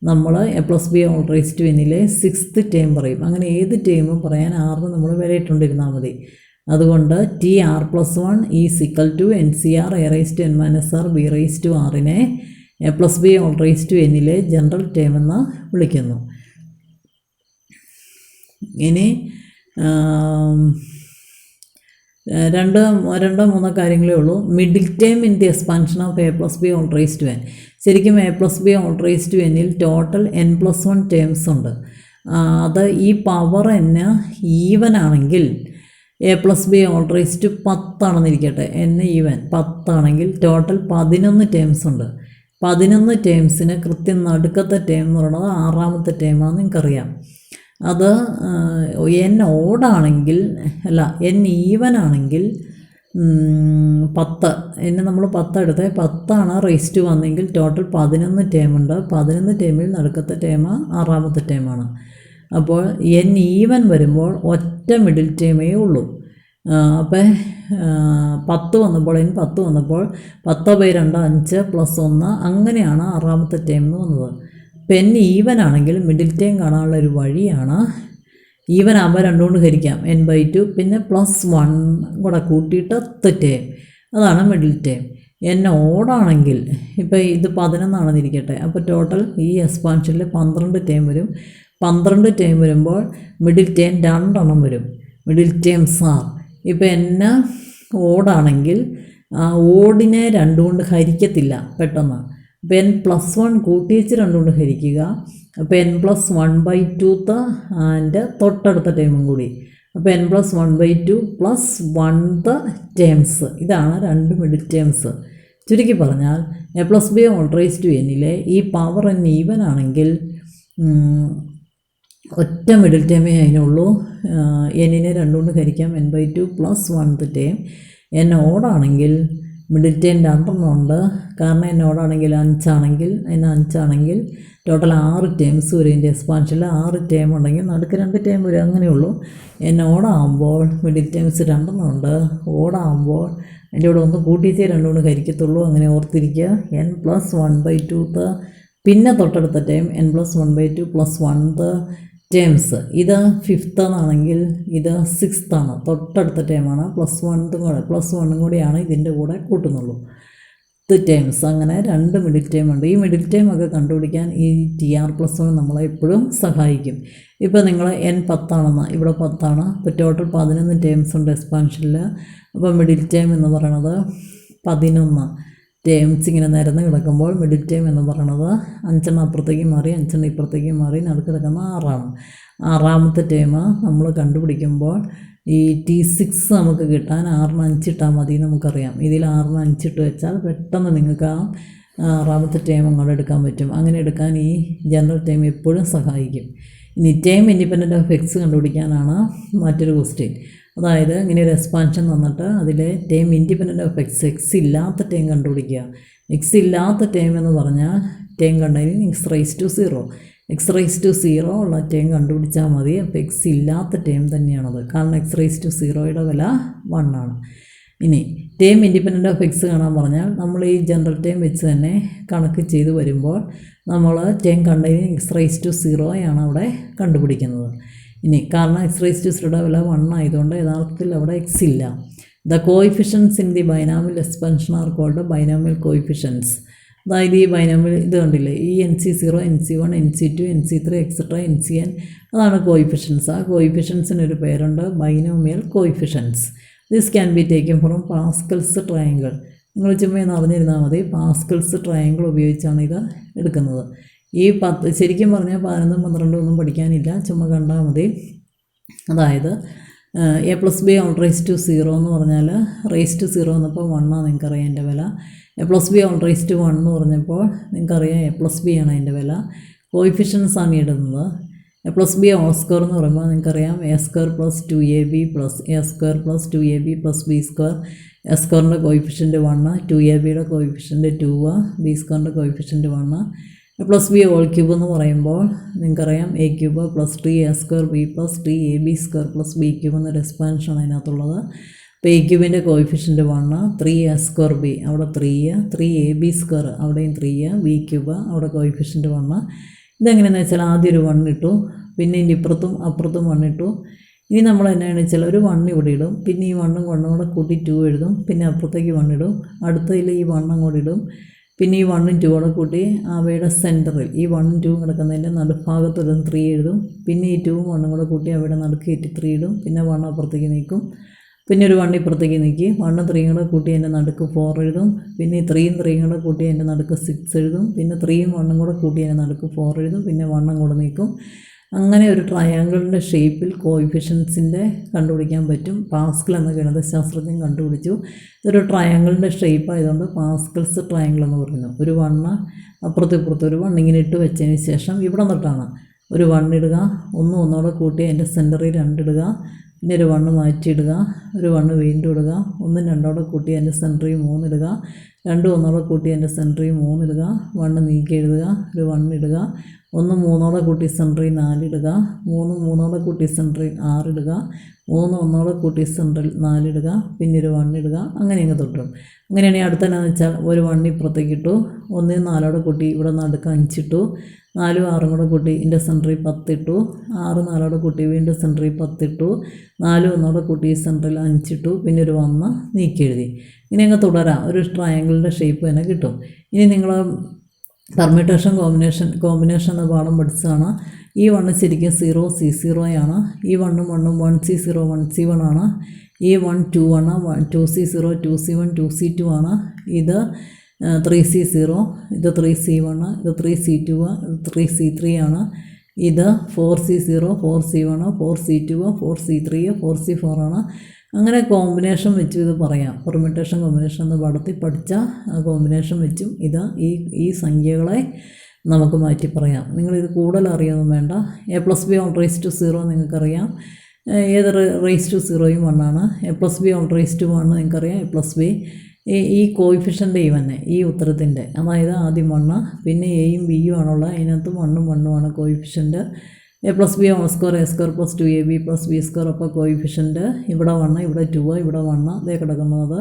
നമ്മൾ A+b ഓൾ റേസ് ടു എന്നിലെ 6th ടേം പറയും. അങ്ങനെ ഏത് ടേമും പറയാൻ ആറിന് നമ്മൾ വിലയിട്ടുകൊണ്ടിരുന്നാൽ മതി. അതുകൊണ്ട് TR+1 = NCR A⁻n−r B⁻r A+b all raise to എന്നിലെ ജനറൽ ടേം എന്ന് വിളിക്കുന്നു. ഇനി രണ്ടോ മൂന്നോ കാര്യങ്ങളേ ഉള്ളൂ. Middle term in the expansion of A+b all raise to n. ശരിക്കും A+b ഓൾ റേസ് ടു എന്നിൽ ടോട്ടൽ n+1 ടേംസ് ഉണ്ട്. അത് ഈ പവർ n ഈവൻ ആണെങ്കിൽ A+b ഓൾ റേസ് ടു 10 ആണെന്നിരിക്കട്ടെ, n ഈവൻ 10 ആണെങ്കിൽ ടോട്ടൽ 11 ടേംസ് ഉണ്ട്. 11 ടേംസിന് കൃത്യം നടുക്കത്തെ ടേം എന്ന് പറയുന്നത് 6ാമത്തെ ടേമാണെന്ന് നിങ്ങൾക്കറിയാം. അത് n ഓഡാണെങ്കിൽ അല്ല n ഈവൻ ആണെങ്കിൽ 10 എന്നെ നമ്മൾ 10 എടുത്തേ 10 റേസ്റ്റ് വന്നെങ്കിൽ ടോട്ടൽ 11 ടേം ഉണ്ട്. 11 ടേമിൽ നടുക്കത്തെ ടേം 6ാമത്തെ ടേമാണ്. അപ്പോൾ n ഈവൻ വരുമ്പോൾ ഒറ്റ മിഡിൽ ടേമേ ഉള്ളൂ. അപ്പോൾ 10 വന്നപ്പോൾ n 10 വന്നപ്പോൾ 10/2 5 + 1 അങ്ങനെയാണ് 6ാമത്തെ ടേം എന്ന് വന്നത്. അപ്പോൾ n ഈവൻ ആണെങ്കിൽ മിഡിൽ ടേം കാണാനുള്ള ഒരു വഴിയാണ്, ഈവൻ ആകുമ്പോൾ 2 കൊണ്ട് ഹരിക്കാം n/2 പിന്നെ +1 കൂടെ കൂട്ടിയിട്ട് ടേം, അതാണ് മിഡിൽ ടേം. n ഓഡാണെങ്കിൽ ഇപ്പോൾ ഇത് 11 ഇരിക്കട്ടെ, അപ്പോൾ ടോട്ടൽ ഈ എക്സ്പാൻഷനിൽ 12 ടേം വരും. 12 ടേം വരുമ്പോൾ മിഡിൽ ടേം 2 വരും. മിഡിൽ ടേംസ് ആർ ഇപ്പോൾ n ഓഡാണെങ്കിൽ ആ ഓഡിനെ 2 കൊണ്ട് ഹരിക്കത്തില്ല പെട്ടെന്ന്. അപ്പോൾ n +1 കൂട്ടിച്ച് 2 കൊണ്ട് ഹരിക്കുക. അപ്പോൾ n +1/2 ആൻഡ് തൊട്ടടുത്ത ടേമും കൂടി. അപ്പോൾ n +1/2 + 1 ടേംസ്, ഇതാണ് 2 മിഡിൽ ടേംസ്. ചുരുക്കി പറഞ്ഞാൽ a+b⁴ ഈ പവർ n ഈവൻ ആണെങ്കിൽ ഒറ്റ മിഡിൽ ടേമേ അതിനുള്ളൂ. n-നെ 2 കൊണ്ട് ഹരിക്കാം n/2 + 1 ടേം. n ഓഡാണെങ്കിൽ മിഡിൽ ടേം 2 ഉണ്ട്. കാരണം n ഓഡാണെങ്കിൽ 5 ആണെങ്കിൽ ടോട്ടൽ 6 ടേംസ് വരും. ഇതിൻ്റെ എക്സ്പാൻഷനിൽ 6 ടേം ഉണ്ടെങ്കിൽ നടുക്ക് 2 ടേം വരും, അങ്ങനെയുള്ളൂ. n ഓഡാകുമ്പോൾ മിഡിൽ ടേംസ് 2 ഉണ്ട്. ഓഡാകുമ്പോൾ അതിൻ്റെ കൂടെ ഒന്ന് കൂട്ടിച്ചേ 2 കൊണ്ട് ഹരിക്കത്തുള്ളൂ, അങ്ങനെ ഓർത്തിരിക്കുക. n +1/2 പിന്നെ തൊട്ടടുത്ത ടേം n +1/2 + 1 ടേംസ്. ഇത് 5th ആണെങ്കിൽ ഇത് 6th തൊട്ടടുത്ത ടേമാണ്. +1 കൂടെയാണ് ഇതിൻ്റെ കൂടെ കൂട്ടുന്നുള്ളൂ. ടേംസ് അങ്ങനെ 2 മിഡിൽ ടേം ഉണ്ട്. ഈ മിഡിൽ ടേം ഒക്കെ കണ്ടുപിടിക്കാൻ ഈ TR+1 നമ്മളെ എപ്പോഴും സഹായിക്കും. ഇപ്പോൾ നിങ്ങൾ n 10 ഇവിടെ 10, ഇപ്പോൾ ടോട്ടൽ 11 ടേംസ് ഉണ്ട് എക്സ്പാൻഷനിൽ. അപ്പോൾ മിഡിൽ ടേം എന്ന് പറയണത് 11 ടേംസ് ഇങ്ങനെ നിരന്ന് കിടക്കുമ്പോൾ മിഡിൽ ടേം എന്ന് പറയണത് 5 അപ്പുറത്തേക്ക് മാറി 5 ഇപ്പുറത്തേക്ക് മാറി നടുക്ക് കിടക്കുന്ന 6. 6ാമത്തെ ടേം നമ്മൾ കണ്ടുപിടിക്കുമ്പോൾ ഈ T6 നമുക്ക് കിട്ടാൻ 6-5 ഇട്ടാൽ മതി നമുക്കറിയാം. ഇതിൽ 6-5 ഇട്ട് വെച്ചാൽ പെട്ടെന്ന് നിങ്ങൾക്ക് ആ 6ാമത്തെ ടേം അങ്ങോട്ട് എടുക്കാൻ പറ്റും. അങ്ങനെ എടുക്കാൻ ഈ ജനറൽ ടേം എപ്പോഴും സഹായിക്കും. ഇനി ടേം ഇൻഡിപെൻഡൻ്റ് ഓഫ് എക്സ് കണ്ടുപിടിക്കാനാണ് മറ്റൊരു ക്വസ്റ്റ്യൻ. അതായത് ഇങ്ങനെ ഒരു എക്സ്പാൻഷൻ തന്നിട്ട് അതിലെ term independent of X, X ഇല്ലാത്ത ടേം കണ്ടുപിടിക്കുക. എക്സ് ഇല്ലാത്ത ടേം എന്ന് പറഞ്ഞാൽ ടേം കണ്ടെയ്നിങ് x⁻0. x⁻0 ഉള്ള ടേം കണ്ടുപിടിച്ചാൽ മതി. അപ്പോൾ എക്സ് ഇല്ലാത്ത ടേം തന്നെയാണത്, കാരണം x⁻0യുടെ വില 1 ആണ്. ഇനി ടേം ഇൻഡിപെൻഡൻ്റ് ഓഫ് എക്സ് കാണാൻ പറഞ്ഞാൽ നമ്മൾ ഈ ജനറൽ ടേം വെച്ച് തന്നെ കണക്ക് ചെയ്ത് വരുമ്പോൾ നമ്മൾ ടേം കണ്ടെയ്നിങ് x⁻0 അവിടെ കണ്ടുപിടിക്കുന്നത്. ഇനി കാരണം x⁻0യുടെ വില 1 ആയതുകൊണ്ട് യഥാർത്ഥത്തിൽ അവിടെ എക്സ് ഇല്ല. The coefficients in the binomial expansion are called binomial coefficients. അതായത് ഈ ബൈനാമിയൽ ഇത് കണ്ടില്ലേ, ഈ NC0, NC1, NC2, NC3 etcetera NCn, അതാണ് കോയിഫിഷ്യൻസ്. ആ കോയിഫിഷ്യൻസിനൊരു പേരുണ്ട് binomial coefficients. This can be taken from Pascal's triangle. നിങ്ങൾ ചുമ്മാ അറിഞ്ഞിരുന്നാൽ മതി, പാസ്കൽസ് ട്രയാങ്കിൾ ഉപയോഗിച്ചാണ് ഇത് എടുക്കുന്നത്. ഈ 10 ശരിക്കും പറഞ്ഞാൽ 11, 12 ഒന്നും പഠിക്കാനില്ല, ചുമ്മാ കണ്ടാൽ മതി. അതായത് a+b⁴0 എന്ന് പറഞ്ഞാൽ റേസ്റ്റ് 0 എന്നപ്പോൾ 1 നിങ്ങൾക്കറിയാം അതിൻ്റെ വില. a+b⁴1 എന്ന് പറഞ്ഞപ്പോൾ നിങ്ങൾക്കറിയാം a+b ആണ് അതിൻ്റെ വില. കോയിഫിഷ്യൻസ് ആണ് ഇടുന്നത്. a+b² എന്ന് പറയുമ്പോൾ നിങ്ങൾക്കറിയാം a² + 2ab + a² + 2ab + b². a²ൻ്റെ കോയിഫിഷ്യൻ്റ് 1, 2abയുടെ കോയിഫിഷ്യൻ്റ് 2, b²ൻ്റെ കോയിഫിഷ്യൻ്റ് 1. a+b³ എന്ന് പറയുമ്പോൾ നിങ്ങൾക്കറിയാം a³ + 3a² b + 3ab² + b³ എന്നൊരു എക്സ്പാൻഷനാണ് അതിനകത്തുള്ളത്. അപ്പോൾ a³ കോയിഫിഷ്യൻ്റ് 1, 3a² b അവിടെ 3, 3ab² അവിടെയും 3, b³ അവിടെ കോയിഫിഷ്യൻ്റ് 1. ഇതെങ്ങനെയാണെന്ന് വെച്ചാൽ ആദ്യം ഒരു 1 ഇട്ടു, പിന്നെ ഇതിൻ്റെ ഇപ്പുറത്തും അപ്പുറത്തും 1 ഇട്ടു. ഇനി നമ്മൾ എന്നാന്ന് വെച്ചാൽ ഒരു 1 ഇവിടെ ഇടും, പിന്നെ ഈ 1ഉം 1ഉം കൂടെ കൂട്ടി 2 എഴുതും, പിന്നെ അപ്പുറത്തേക്ക് 1 ഇടും, അടുത്തതിൽ ഈ 1 അങ്ങോട്ട് ഇടും, പിന്നെ ഈ 1ഉം 2 കൂടെ കൂട്ടി അവയുടെ സെൻറ്ററിൽ ഈ 1ഉം 2ഉം കിടക്കുന്നതിൻ്റെ നടുഭാഗത്തൊരു 3 എഴുതും, പിന്നെ ഈ 2ഉം 1ഉം കൂടെ കൂട്ടി അവയുടെ നടുക്ക് 3 ഇടും, പിന്നെ 1 അപ്പുറത്തേക്ക് നീക്കും, പിന്നെ ഒരു 1 ഇപ്പുറത്തേക്ക് നീക്കി 1ഉം 3ഉം കൂടെ കൂട്ടി അതിൻ്റെ നടുക്ക് 4 എഴുതും, പിന്നെ ഈ 3ഉം 3ഉം കൂടെ കൂട്ടി അതിൻ്റെ നടുക്ക് 6 എഴുതും, പിന്നെ 3ഉം 1ഉം കൂടെ കൂട്ടി അതിൻ്റെ നടുക്ക് 4 എഴുതും, പിന്നെ 1 കൂടെ നീക്കും. അങ്ങനെ ഒരു ട്രയാങ്കിളിൻ്റെ ഷേപ്പിൽ കോയിഫിഷ്യൻസിൻ്റെ കണ്ടുപിടിക്കാൻ പറ്റും. പാസ്കൽ എന്ന ഗണിതശാസ്ത്രജ്ഞൻ കണ്ടുപിടിച്ചു. ഇതൊരു ട്രയാങ്കിളിൻ്റെ ഷേപ്പ് ആയതുകൊണ്ട് പാസ്കൽസ് ട്രയാങ്കിൾ എന്ന് പറയുന്നു. ഒരു 1 അപ്പുറത്തും ഇപ്പുറത്തും ഒരു 1 ഇങ്ങനെ ഇട്ട് വെച്ചതിന് ശേഷം ഇവിടെ തൊട്ടാണ് ഒരു 1 ഇടുക, ഒന്നുകൂടെ കൂട്ടി അതിൻ്റെ സെൻറ്ററിൽ 2 ഇടുക, പിന്നെ ഒരു 1 മാറ്റിയിടുക, ഒരു 1 വീണ്ടും ഇടുക, 1 2 കൂട്ടി അതിൻ്റെ സെൻറ്ററിൽ 3 ഇടുക, 2 1 കൂട്ടി അതിൻ്റെ സെൻറ്ററിൽ 3 ഇടുക, 1 നീക്കി എഴുതുക, ഒരു 1 ഇടുക, 1 3 കൂട്ടി സെൻറ്ററിൽ 4 ഇടുക, 3 3 കൂട്ടി സെൻറ്ററിൽ 6 ഇടുക, 3 1 കൂട്ടി സെൻറ്ററിൽ 4 ഇടുക, പിന്നെ ഒരു 1 ഇടുക, അങ്ങനെ ഇങ്ങ് തൊട്ടും. അങ്ങനെയാണെങ്കിൽ അടുത്തതെന്ന് വെച്ചാൽ ഒരു 1 ഇപ്പുറത്തേക്ക് ഇട്ടു, 1 4 കൂട്ടി ഇവിടെ നടുക്ക് 5 ഇട്ടു, 4 6 കൂടെ കൂട്ടി ഇതിൻ്റെ സെൻറ്ററിൽ 10 ഇട്ടു, 6 4 കൂട്ടി വീണ്ടും സെൻറ്ററിൽ 10 ഇട്ടു, 4 1 കൂട്ടി ഈ സെൻറ്ററിൽ 5 ഇട്ടു, പിന്നെ ഒരു 1 നീക്കി എഴുതി. ഇനി അങ്ങ് തുടരാം. ഒരു ട്രയാങ്കിളിൻ്റെ ഷേപ്പ് തന്നെ കിട്ടും. ഇനി നിങ്ങൾ പെർമ്യൂട്ടേഷൻ കോമ്പിനേഷൻ എന്ന പാഠം പഠിച്ചതാണ്. ഈ 1 ശരിക്കും 0 C0 ആണ്. ഈ 1 1 1C0 1C1 ആണ്. ഈ 1 2 ആണ്, 2C0 2C1 2C2 ആണ്. ഇത് 3C0, ഇത് 3C1, ഇത് 3C2, 3C3 ആണ്. ഇത് 4C0 4C1 4C2 4C3 4C4 ആണ്. അങ്ങനെ കോമ്പിനേഷൻ വെച്ചും ഇത് പറയാം. പെർമ്യൂട്ടേഷൻ കോമ്പിനേഷൻ എന്ന പാഠത്തിൽ പഠിച്ച കോമ്പിനേഷൻ വെച്ചും ഈ സംഖ്യകളെ നമുക്ക് മാറ്റി പറയാം. നിങ്ങളിത് കൂടുതൽ അറിയൊന്നും വേണ്ട. A+B(0) നിങ്ങൾക്കറിയാം. ഏത് റേസ് ടു 0യും 1 ആണ്. A+B(1) നിങ്ങൾക്കറിയാം. A+B ഈ കോയിഫിഷ്യൻ്റ് തന്നെ ഈ ഉത്തരത്തിൻ്റെ, അതായത് ആദ്യം 1, പിന്നെ എയും ബിയും ആണുള്ളത്. അതിനകത്ത് 1 1 ആണ് coefficient. A+B(2) A² + 2AB + B². അപ്പോൾ കോയിഫിഷ്യൻ്റ് ഇവിടെ 1, ഇവിടെ 2, ഇവിടെ 1 ഇതേ കിടക്കുന്നത്.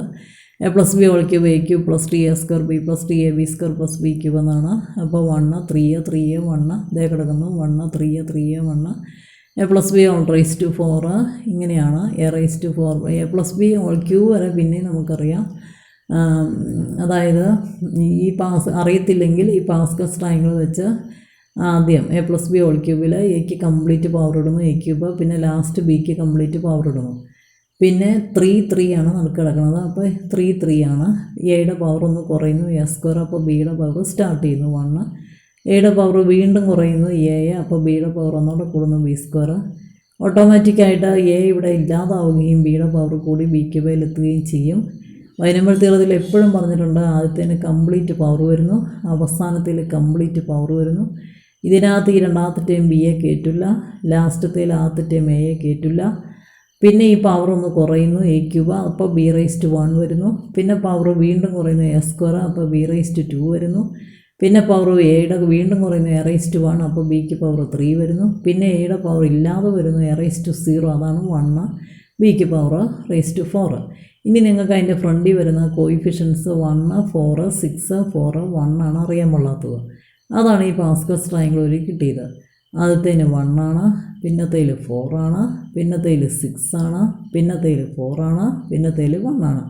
A+B(3) A³ + 3A² B + 3AB² + B³ എന്നാണ്. അപ്പോൾ 1 3 3 1 ഇതേ കിടക്കുന്നു. 1 3 3 1. A+B(4) ഇങ്ങനെയാണ്. A⁴ A+B³ വരെ പിന്നെ നമുക്കറിയാം. അതായത് ഈ അറിയത്തില്ലെങ്കിൽ ഈ പാസ്കൽസ് ട്രയാങ്കിൾ വെച്ച് ആദ്യം A+B(3)ൽ എക്ക് കംപ്ലീറ്റ് പവർ ഇടുന്നു, A³, പിന്നെ ലാസ്റ്റ് ബിക്ക് കംപ്ലീറ്റ് പവർ ഇടുന്നു. പിന്നെ 3 3 ആണ് നമുക്ക് കിടക്കുന്നത്. അപ്പോൾ 3 3 ആണ്. എയുടെ പവർ ഒന്ന് കുറയുന്നു, A². അപ്പോൾ ബിയുടെ പവർ സ്റ്റാർട്ട് ചെയ്യുന്നു 1. എയുടെ പവർ വീണ്ടും കുറയുന്നു A, അപ്പോൾ ബിയുടെ പവർ ഒന്നുകൂടെ കൂടുന്നു B². ഓട്ടോമാറ്റിക്കായിട്ട് എ ഇവിടെ ഇല്ലാതാവുകയും ബിയുടെ പവർ കൂടി B³ ചെയ്യും. വൈനമ്പഴത്തേതിൽ എപ്പോഴും പറഞ്ഞിട്ടുണ്ട്, ആദ്യത്തേന് കംപ്ലീറ്റ് പവർ വരുന്നു, അവസാനത്തിൽ കംപ്ലീറ്റ് പവർ വരുന്നു. ഇതിനകത്ത് ഈ രണ്ടാമത്തെ ടൈം ബിയെ കയറ്റില്ല, ലാസ്റ്റത്തേൽ ആദ്യത്തെ ടൈം എയെ കയറ്റില്ല. പിന്നെ ഈ പവർ ഒന്ന് കുറയുന്നു, A³ അപ്പോൾ B⁻1 വരുന്നു. പിന്നെ പവർ വീണ്ടും കുറയുന്നു, A², അപ്പോൾ B⁻2 വരുന്നു. പിന്നെ പവർ എയുടെ വീണ്ടും കുറയുന്നു, A⁻1, അപ്പോൾ ബിക്ക് പവർ 3 വരുന്നു. പിന്നെ എയുടെ പവർ ഇല്ലാതെ വരുന്നു, A⁻0, അതാണ് 1, ബിക്ക് പവർ ⁻4. ഇനി നിങ്ങൾക്ക് അതിൻ്റെ ഫ്രണ്ടിൽ വരുന്ന കോയിഫിഷ്യൻസ് 1 4 6 4 1 ആണ് അറിയാൻ പാടില്ലാത്തത്. അതാണ് ഈ പാസ്കൽസ് ട്രയാങ്കിൾ വഴി കിട്ടിയത്. ആദ്യത്തേന് 1 ആണ്, പിന്നത്തേൽ 4 ആണ്, പിന്നത്തേൽ 6 ആണ്, പിന്നത്തേൽ 4 ആണ്, പിന്നത്തേൽ 1 ആണ്.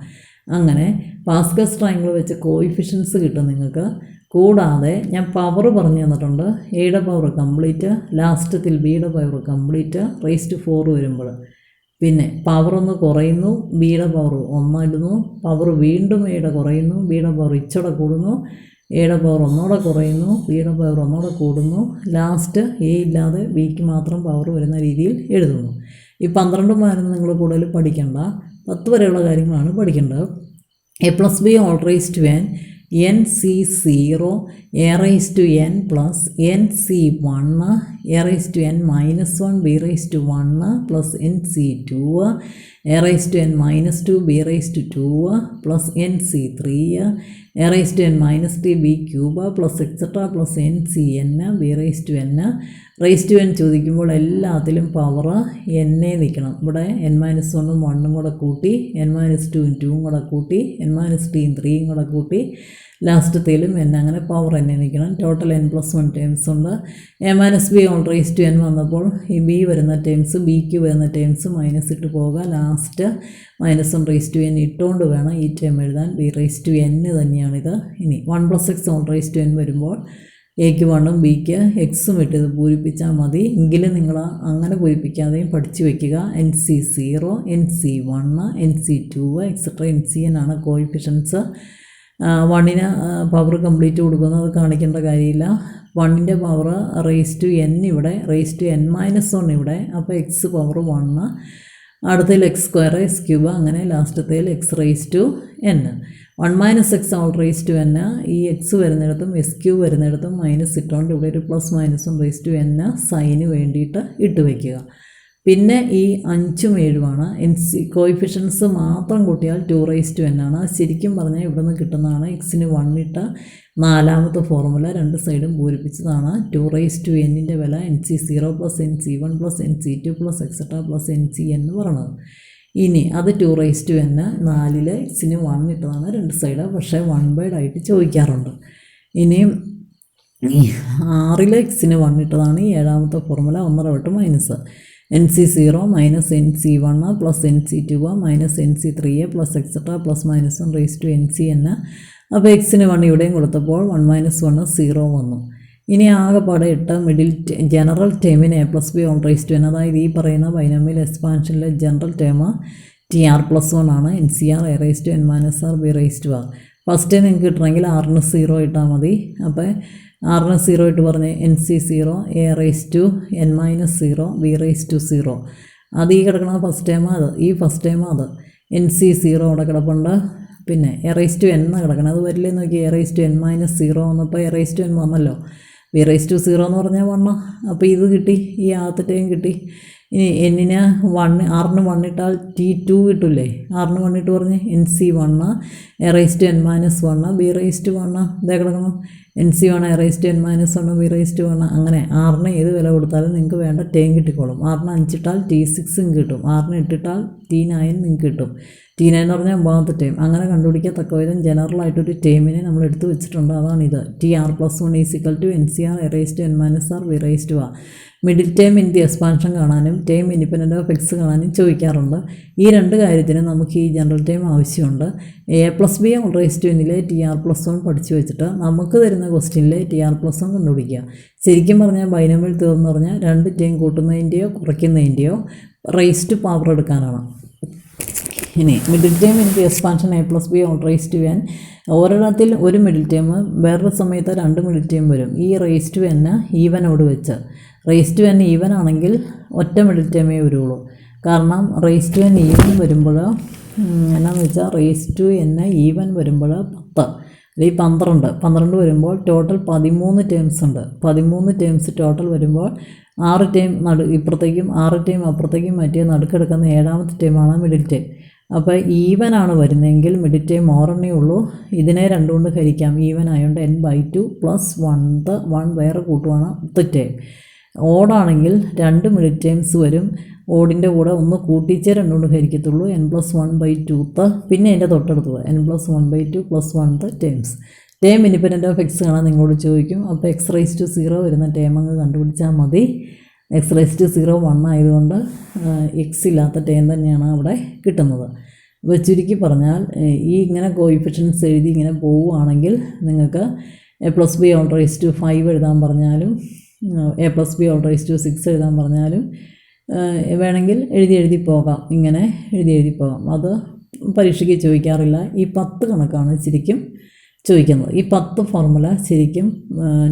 അങ്ങനെ പാസ്കൽസ് ട്രയാങ്കിൾ വെച്ച് കോയിഫിഷ്യൻസ് കിട്ടും നിങ്ങൾക്ക്. കൂടാതെ ഞാൻ പവർ പറഞ്ഞു തന്നിട്ടുണ്ട്. എയുടെ പവർ കംപ്ലീറ്റ്, ലാസ്റ്റത്തിൽ ബിയുടെ പവർ കംപ്ലീറ്റ് ⁻4 വരുമ്പോൾ. പിന്നെ പവർ ഒന്ന് കുറയുന്നു, ബിയുടെ പവർ 1 ഇടുന്നു. പവർ വീണ്ടും എയുടെ കുറയുന്നു, ബിയുടെ പവർ ഇച്ചോടെ കൂടുന്നു. എയുടെ പവർ ഒന്നുകൂടെ കുറയുന്നു, ബിയുടെ പവർ ഒന്നുകൂടെ കൂടുന്നു. ലാസ്റ്റ് എ ഇല്ലാതെ ബിക്ക് മാത്രം പവർ വരുന്ന രീതിയിൽ എഴുതുന്നു. ഈ 12 മാരുന്ന് നിങ്ങൾ കൂടുതൽ പഠിക്കേണ്ട, 10 വരെയുള്ള കാര്യങ്ങളാണ് പഠിക്കേണ്ടത്. A+B(n) NC0 A⁻n + NC1 A⁻n-1 B⁻1 + NC2 A⁻n-2 B⁻2 + NC3 A⁻n-3 B³ + NCn B⁻n ചോദിക്കുമ്പോൾ എല്ലാത്തിലും പവർ എന്നെ നിൽക്കണം. ഇവിടെ n-1 1 കൂടെ കൂട്ടി, n-2 2 കൂടെ കൂട്ടി, n-3 3 കൂടെ കൂട്ടി, ലാസ്റ്റത്തേലും n, അങ്ങനെ പവർ എന്നെ നിൽക്കണം. ടോട്ടൽ n+1 ടേംസ് ഉണ്ട്. A-B(n) വന്നപ്പോൾ ഈ ബി വരുന്ന ടേംസ്, ബിക്ക് വരുന്ന ടേംസ് മൈനസ് ഇട്ട് പോവുക. ലാസ്റ്റ് -1n ഇട്ടുകൊണ്ട് വേണം ഈ ടേം എഴുതാൻ. B⁻n തന്നെയാണിത്. ഇനി 1 + x വരുമ്പോൾ എക്ക് 1ഉം ബിക്ക് എക്സും ഇട്ടത് പൂരിപ്പിച്ചാൽ മതി. എങ്കിലും നിങ്ങൾ അങ്ങനെ പൂരിപ്പിക്കാതെയും പഠിച്ചു വയ്ക്കുക. NC0 NC1 NC2 etcetera NCn ആണ് കോയിഫിഷ്യൻസ്. 1ന് പവർ കംപ്ലീറ്റ് കൊടുക്കുന്നത് കാണിക്കേണ്ട കാര്യമില്ല. 1ൻ്റെ പവർ ⁻n ഇവിടെ, ⁻n-1 ഇവിടെ. അപ്പോൾ എക്സ് പവർ 1, അടുത്തതിൽ x² x³ അങ്ങനെ ലാസ്റ്റത്തേൽ x⁻n. 1 minus X all raise to N, ഈ എക്സ് വരുന്നിടത്തും എസ് ക്യൂ വരുന്നിടത്തും മൈനസ് ഇട്ടുകൊണ്ട് ഇവിടെ ഒരു പ്ലസ് മൈനസും റേസ് ടു എൻ സൈന് വേണ്ടിയിട്ട് ഇട്ട് വയ്ക്കുക. പിന്നെ ഈ 5ഉം 7ഉമാണ്. കോയിഫിഷ്യൻസ് മാത്രം കൂട്ടിയാൽ 2 റേസ് ടു എൻ ആണ്. ശരിക്കും പറഞ്ഞാൽ ഇവിടെ നിന്ന് കിട്ടുന്നതാണ് എക്സിന് 1 ഇട്ട 4ാമത്തെ ഫോർമുല, രണ്ട് സൈഡും പൂരിപ്പിച്ചതാണ്. 2 റേസ് ടു എന്നിൻ്റെ വില NC0 plus NC1 plus NC2 plus etcetera plus NCn എന്ന് പറയുന്നത്. ഇനി അത് 2 റേസ് ടു എൻ 4ൽ എക്സിന് 1 ഇട്ടതാണ് രണ്ട് സൈഡ്, പക്ഷേ 1/d ആയിട്ട് ചോദിക്കാറുണ്ട്. ഇനിയും 6ൽ എക്സിന് 1 ഇട്ടതാണ് ഈ 7ാമത്തെ ഫോർമുല, 1.5 തൊട്ട് minus NC0 minus NC1 plus NC2 minus NC3 plus etcetera plus minus 1 raise to NCn. അപ്പോൾ എക്സിന് 1 ഇവിടെയും കൊടുത്തപ്പോൾ 1 മൈനസ് 1 0 വന്നു. ഇനി ആകെപ്പാടെ 8 ജനറൽ ടേമിന് A+B all raise to N, അതായത് ഈ പറയുന്ന ബൈനോമിയൽ എക്സ്പാൻഷനിലെ ജനറൽ ടേം TR+1 ആണ്. NCR A raise to n minus R B raise to R. First നിങ്ങൾക്ക് കിട്ടണമെങ്കിൽ Rന് 0 ഇട്ടാൽ മതി. അപ്പോൾ Rന് 0 ഇട്ട് പറഞ്ഞ് NC0 A raise to n minus 0 B raise to 0. അത് ഈ കിടക്കണ ഫസ്റ്റ് ടൈം, അത് ഈ ഫസ്റ്റ് ടൈം, അത് NC0 അവിടെ കിടപ്പുണ്ട്. പിന്നെ A റേസ് ടു n കിടക്കണം, അത് വരില്ലേ നോക്കി. A raise to n minus 0 വന്നപ്പോൾ A റേസ് ടു n വന്നല്ലോ. B റേസ് ടു 0 എന്ന് പറഞ്ഞാൽ 1. അപ്പോൾ ഇത് കിട്ടി, ഈ ആദ്യത്തെയും കിട്ടി. ഇനി എന്നിന് 1, Rന് 1 ഇട്ടാൽ T2 കിട്ടില്ലേ. Rന് 1 ഇട്ട് പറഞ്ഞ് NC1 A raise to n minus 1 B raise to 1 ഇതേ കിടക്കണം. NC1 A raise to n minus 1 B raise to 1. അങ്ങനെ Rന് ഏത് വില കൊടുത്താലും നിങ്ങൾക്ക് വേണ്ട ടേം കിട്ടിക്കോളും. Rന് 5 ഇട്ടാൽ T6 കിട്ടും, Rന് 8 ഇട്ടാൽ T9 നിങ്ങൾക്ക് കിട്ടും. T9 എന്ന് പറഞ്ഞാൽ 9ാമത്തെ ടേം. അങ്ങനെ കണ്ടുപിടിക്കത്തക്ക വിധം ജനറലായിട്ടൊരു ടേമിനെ നമ്മൾ എടുത്ത് വെച്ചിട്ടുണ്ട്, അതാണിത്. TR+1 is equal to NCR A raise to n minus R B raise to R. Middle term in the expansion കാണാനും ടേം ഇൻഡിപെൻഡൻ്റ് ഓഫ് എക്സ് കാണാനും ചോദിക്കാറുണ്ട്. ഈ രണ്ട് കാര്യത്തിന് നമുക്ക് ഈ ജനറൽ ടേം ആവശ്യമുണ്ട്. A+B ഓൾ റേസ് ടു എന്നിലെ TR+1 പഠിച്ചു വെച്ചിട്ട് നമുക്ക് തരുന്ന ക്വസ്റ്റ്യനിലെ TR+1 കണ്ടുപിടിക്കുക. ശരിക്കും പറഞ്ഞാൽ ബൈനോമിയൽ തീർന്നു പറഞ്ഞാൽ രണ്ട് ടേം കൂട്ടുന്നതിൻ്റെയോ കുറയ്ക്കുന്നതിൻ്റെയോ റേസ് ടു പവർ എടുക്കാനാണ്. ഇനി middle term in the expansion A+B all raise to n, ഒരെണ്ണത്തിൽ ഒരു മിഡിൽ ടേം, വേറൊരു സമയത്ത് 2 മിഡിൽ ടേം വരും. ഈ റേസ് ടു n ഈവനോട് വെച്ച്, റേസ് ടു n ഈവൻ ആണെങ്കിൽ ഒറ്റ മിഡിൽ ടേമേ വരുള്ളൂ. കാരണം റേസ് ടു n ഈവൻ വരുമ്പോൾ എന്നാന്ന് വെച്ചാൽ റേസ് ടു n ഈവൻ വരുമ്പോൾ 10 അല്ലെങ്കിൽ 12 വരുമ്പോൾ ടോട്ടൽ 13 ടേംസ് ഉണ്ട്. 13 ടേംസ് ടോട്ടൽ വരുമ്പോൾ 6 ടേം ഇപ്പുറത്തേക്കും 6 ടേം അപ്പുറത്തേക്കും മാറ്റിയ നടുക്കെടുക്കുന്ന 7ാമത്തെ ടേമാണ് മിഡിൽ ടേം. അപ്പോൾ ഈവനാണ് വരുന്നതെങ്കിൽ മിഡിൽ ടേം ഓരെണ്ണേ ഉള്ളൂ. ഇതിനെ 2 കൊണ്ട് ഹരിക്കാം, ഈവൻ ആയതുകൊണ്ട് n/2 പ്ലസ് 1 വേറെ കൂട്ടുവാണ് ടേം. ഓടാണെങ്കിൽ 2 മിഡിൽ ടേംസ് വരും. ഓടിൻ്റെ കൂടെ ഒന്ന് കൂട്ടിച്ചേ 2 കൊണ്ട് ഹരിക്കത്തുള്ളൂ, n+1/2. പിന്നെ അതിൻ്റെ തൊട്ടടുത്തത് n+1/2 plus 1 terms. Term independent of X കാണാൻ നിങ്ങളോട് ചോദിക്കും. അപ്പോൾ എക്സ് റേസ് ടു 0 വരുന്ന ടേം അങ്ങ് കണ്ടുപിടിച്ചാൽ മതി. എക്സ് റേസ് ടു 0 1 ആയതുകൊണ്ട് എക്സ് ഇല്ലാത്ത ടേം തന്നെയാണ് അവിടെ കിട്ടുന്നത്. അപ്പോൾ ചുരുക്കി പറഞ്ഞാൽ ഈ ഇങ്ങനെ കോയിഫിഷ്യൻസ് എഴുതി ഇങ്ങനെ പോവുകയാണെങ്കിൽ നിങ്ങൾക്ക് A+B ഓൾ റേസ് ടു 5 എഴുതാൻ പറഞ്ഞാലും A+B ഓൾ റേസ് ടു 6 എഴുതാൻ പറഞ്ഞാലും വേണമെങ്കിൽ എഴുതി പോകാം, ഇങ്ങനെ എഴുതി പോകാം. അത് പരീക്ഷയ്ക്ക് ചോദിക്കാറില്ല. ഈ 10 കണക്കാണ് ശരിക്കും ചോദിക്കുന്നത്. ഈ 10 ഫോർമുല ശരിക്കും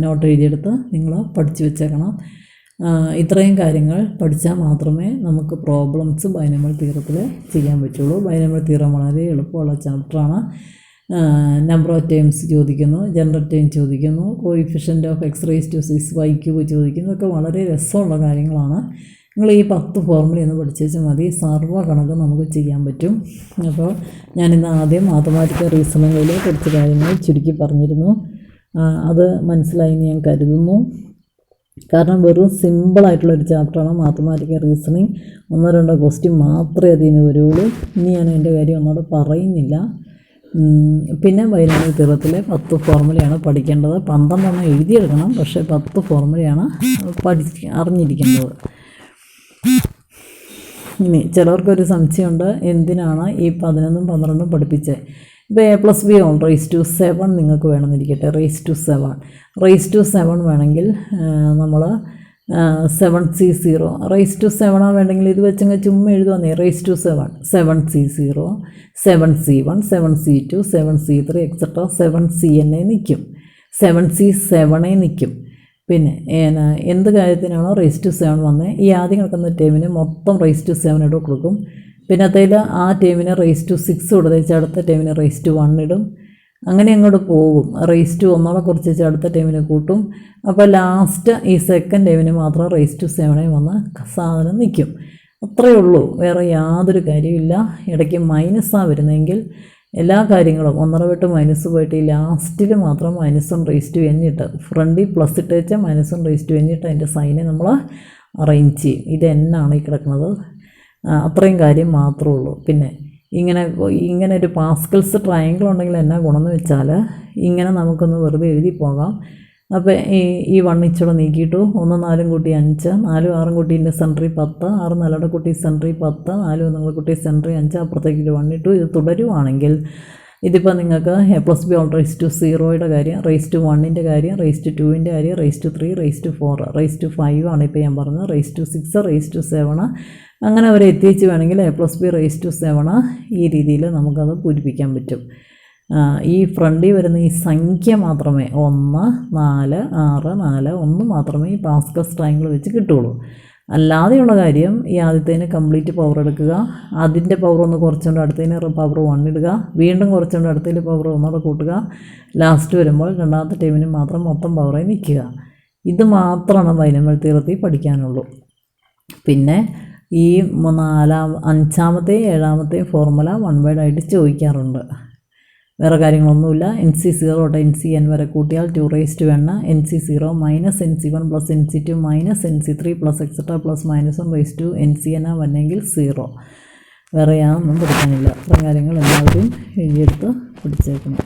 നോട്ട് എഴുതിയെടുത്ത് നിങ്ങൾ പഠിച്ചു വെച്ചേക്കണം. ഇത്രയും കാര്യങ്ങൾ പഠിച്ചാൽ മാത്രമേ നമുക്ക് പ്രോബ്ലംസ് ബൈനോമിയൽ തിയറത്തിൽ ചെയ്യാൻ പറ്റുള്ളൂ. ബൈനോമിയൽ തിയറം വളരെ എളുപ്പമുള്ള ചാപ്റ്ററാണ്. നമ്പർ ഓഫ് ടേംസ് ചോദിക്കുന്നു, ജനറൽ ടേം ചോദിക്കുന്നു, coefficient of x raise to 6y³ ചോദിക്കുന്നു. ഇതൊക്കെ വളരെ രസമുള്ള കാര്യങ്ങളാണ്. നിങ്ങൾ ഈ 10 ഫോർമുലയൊന്ന് പഠിച്ചേച്ചാൽ മതി, സർവ്വ കണക്ക് നമുക്ക് ചെയ്യാൻ പറ്റും. അപ്പോൾ ഞാനിന്ന് ആദ്യം മാത്തമാറ്റിക്കൽ റീസണിങ്ങിൽ കുറച്ച് കാര്യങ്ങൾ ചുരുക്കി പറഞ്ഞിരുന്നു. അത് മനസ്സിലായി എന്ന് ഞാൻ കരുതുന്നു. കാരണം വെറും സിമ്പിളായിട്ടുള്ളൊരു ചാപ്റ്ററാണ് മാത്തമാറ്റിക്കൽ റീസണിങ്. 1-2 ക്വസ്റ്റ്യൻ മാത്രമേ അതിന് വരുള്ളൂ. ഇനി ഞാൻ എൻ്റെ കാര്യം ഒന്നുകൂടെ പറയുന്നില്ല. പിന്നെ ബൈനോമിയൽ തിയറത്തിലെ 10 ഫോർമുലയാണ് പഠിക്കേണ്ടത്. 12 എഴുതിയെടുക്കണം, പക്ഷേ 10 ഫോർമുലയാണ് അറിഞ്ഞിരിക്കേണ്ടത്. ഇനി ചിലർക്കൊരു സംശയമുണ്ട്, എന്തിനാണ് ഈ 11ഉം 12ഉം പഠിപ്പിച്ചത്. ഇപ്പോൾ A+B ഓൾ റേസ് ടു 7 നിങ്ങൾക്ക് വേണമെന്നിരിക്കട്ടെ. റേസ് ടു 7 വേണമെങ്കിൽ നമ്മൾ 7C0 റേസ് ടു 7 വേണമെങ്കിൽ ഇത് വെച്ചങ്ങ് ചുമ്മാ എഴുതുവന്നേ. Raise to 7C0 7C1 7C2 7C3 etcetera 7Cn നിൽക്കും, 7C7 നിൽക്കും. പിന്നെ എന്ത് കാര്യത്തിനാണോ റേസ് ടു 7 വന്നത്, ഈ ആദ്യം കിടക്കുന്ന ടേമിന് മൊത്തം റേസ് ടു 7 കൊടുക്കും. പിന്നത്തേൽ ആ ടേമിന് റേസ് ടു 6 കൊടുത്തേച്ച് അടുത്ത ടേമിന് റേസ് ടു 1 ഇടും. അങ്ങനെ അങ്ങോട്ട് പോകും. റേസ് ടു 1 കുറച്ച് അടുത്ത ടേമിന് കൂട്ടും. അപ്പോൾ ലാസ്റ്റ് ഈ സെക്കൻഡ് ടേമിന് മാത്രം റേസ് ടു 7 വന്ന് സാധനം നിൽക്കും. അത്രയേ ഉള്ളൂ, വേറെ യാതൊരു കാര്യമില്ല. ഇടയ്ക്ക് മൈനസാണ് വരുന്നതെങ്കിൽ എല്ലാ കാര്യങ്ങളും 1.5 വിട്ട് മൈനസ് പോയിട്ട് ഈ ലാസ്റ്റിൽ മാത്രം മൈനസും റേസ് ടു n ഇട്ട് ഫ്രണ്ടിൽ പ്ലസ് ഇട്ട് വെച്ചാൽ മൈനസും റേസ് ടു n ഇട്ട് അതിൻ്റെ സൈനെ നമ്മൾ അറേഞ്ച് ചെയ്യും. ഇത് എന്നാണ് ഈ കിടക്കുന്നത്. അത്രയും കാര്യം മാത്രമേ ഉള്ളൂ. പിന്നെ ഇങ്ങനെ ഒരു പാസ്കൽസ് ട്രയാങ്കിൾ ഉണ്ടെങ്കിൽ എന്നാ ഗുണമെന്ന് വെച്ചാൽ ഇങ്ങനെ നമുക്കൊന്ന് വെറുതെ എഴുതി പോകാം. അപ്പോൾ ഈ 1 ഇച്ചിടെ നീക്കിയിട്ടു 1 4 കൂട്ടി 5, 4 6 കൂട്ടി ഇതിൻ്റെ സെൻട്രി 10, 6 4 കൂട്ടി സെൻട്രി 10, 4 1 കൂട്ടി സെൻട്രി 5, അപ്പുറത്തേക്ക് 1 ഇട്ടു. ഇത് തുടരുവാണെങ്കിൽ ഇതിപ്പോൾ നിങ്ങൾക്ക് A+B ഓൾ റേസ് ടു 0യുടെ കാര്യം, റേസ് ടു 1ൻ്റെ കാര്യം, റേസ് ടു 2ൻ്റെ കാര്യം, raise to 3, raise to 4, raise to 5 ആണ് ഇപ്പോൾ ഞാൻ പറഞ്ഞത്, റേസ് ടു 6, റേസ് ടു 7 അങ്ങനെ അവരെ എത്തിച്ച് വേണമെങ്കിൽ A+B റേസ് ടു 7 ഈ രീതിയിൽ നമുക്കത് പൂരിപ്പിക്കാൻ പറ്റും. ഈ ഫ്രണ്ടിൽ വരുന്ന ഈ സംഖ്യ മാത്രമേ 1 4 6 4 1 മാത്രമേ ഈ പാസ്കൽസ് ട്രയാങ്കിൾ വെച്ച് കിട്ടുകയുള്ളൂ. അല്ലാതെയുള്ള കാര്യം ഈ ആദ്യത്തേന് കംപ്ലീറ്റ് പവർ എടുക്കുക, അതിൻ്റെ പവർ ഒന്ന് കുറച്ചുകൊണ്ട് അടുത്തതിന് പവർ 1 ഇടുക, വീണ്ടും കുറച്ചുകൊണ്ട് അടുത്തതിൽ പവർ 1 കൂട്ടുക, ലാസ്റ്റ് വരുമ്പോൾ രണ്ടാമത്തെ ടൈമിന് മാത്രം മൊത്തം പവറായി നിൽക്കുക. ഇത് മാത്രമാണ് ബൈനോമിയൽ തിയറത്തിൽ പഠിക്കാനുള്ളൂ. പിന്നെ ഈ 5ാമത്തെയും 7ാമത്തെയും ഫോർമുല 1 വേർഡ് ആയിട്ട് ചോദിക്കാറുണ്ട്. വേറെ കാര്യങ്ങളൊന്നുമില്ല. NC0 തൊട്ട് NCn വരെ കൂട്ടിയാൽ 2 raise to n, NC0 minus NC1 plus NC2 minus NC3 plus etcetera plus minus 1 raise to NCn വന്നെങ്കിൽ 0. വേറെ യാതൊന്നും പഠിക്കാനില്ല. അത്തരം കാര്യങ്ങൾ എല്ലാവരും എഴുതിയെടുത്ത് പഠിച്ചേക്കണം.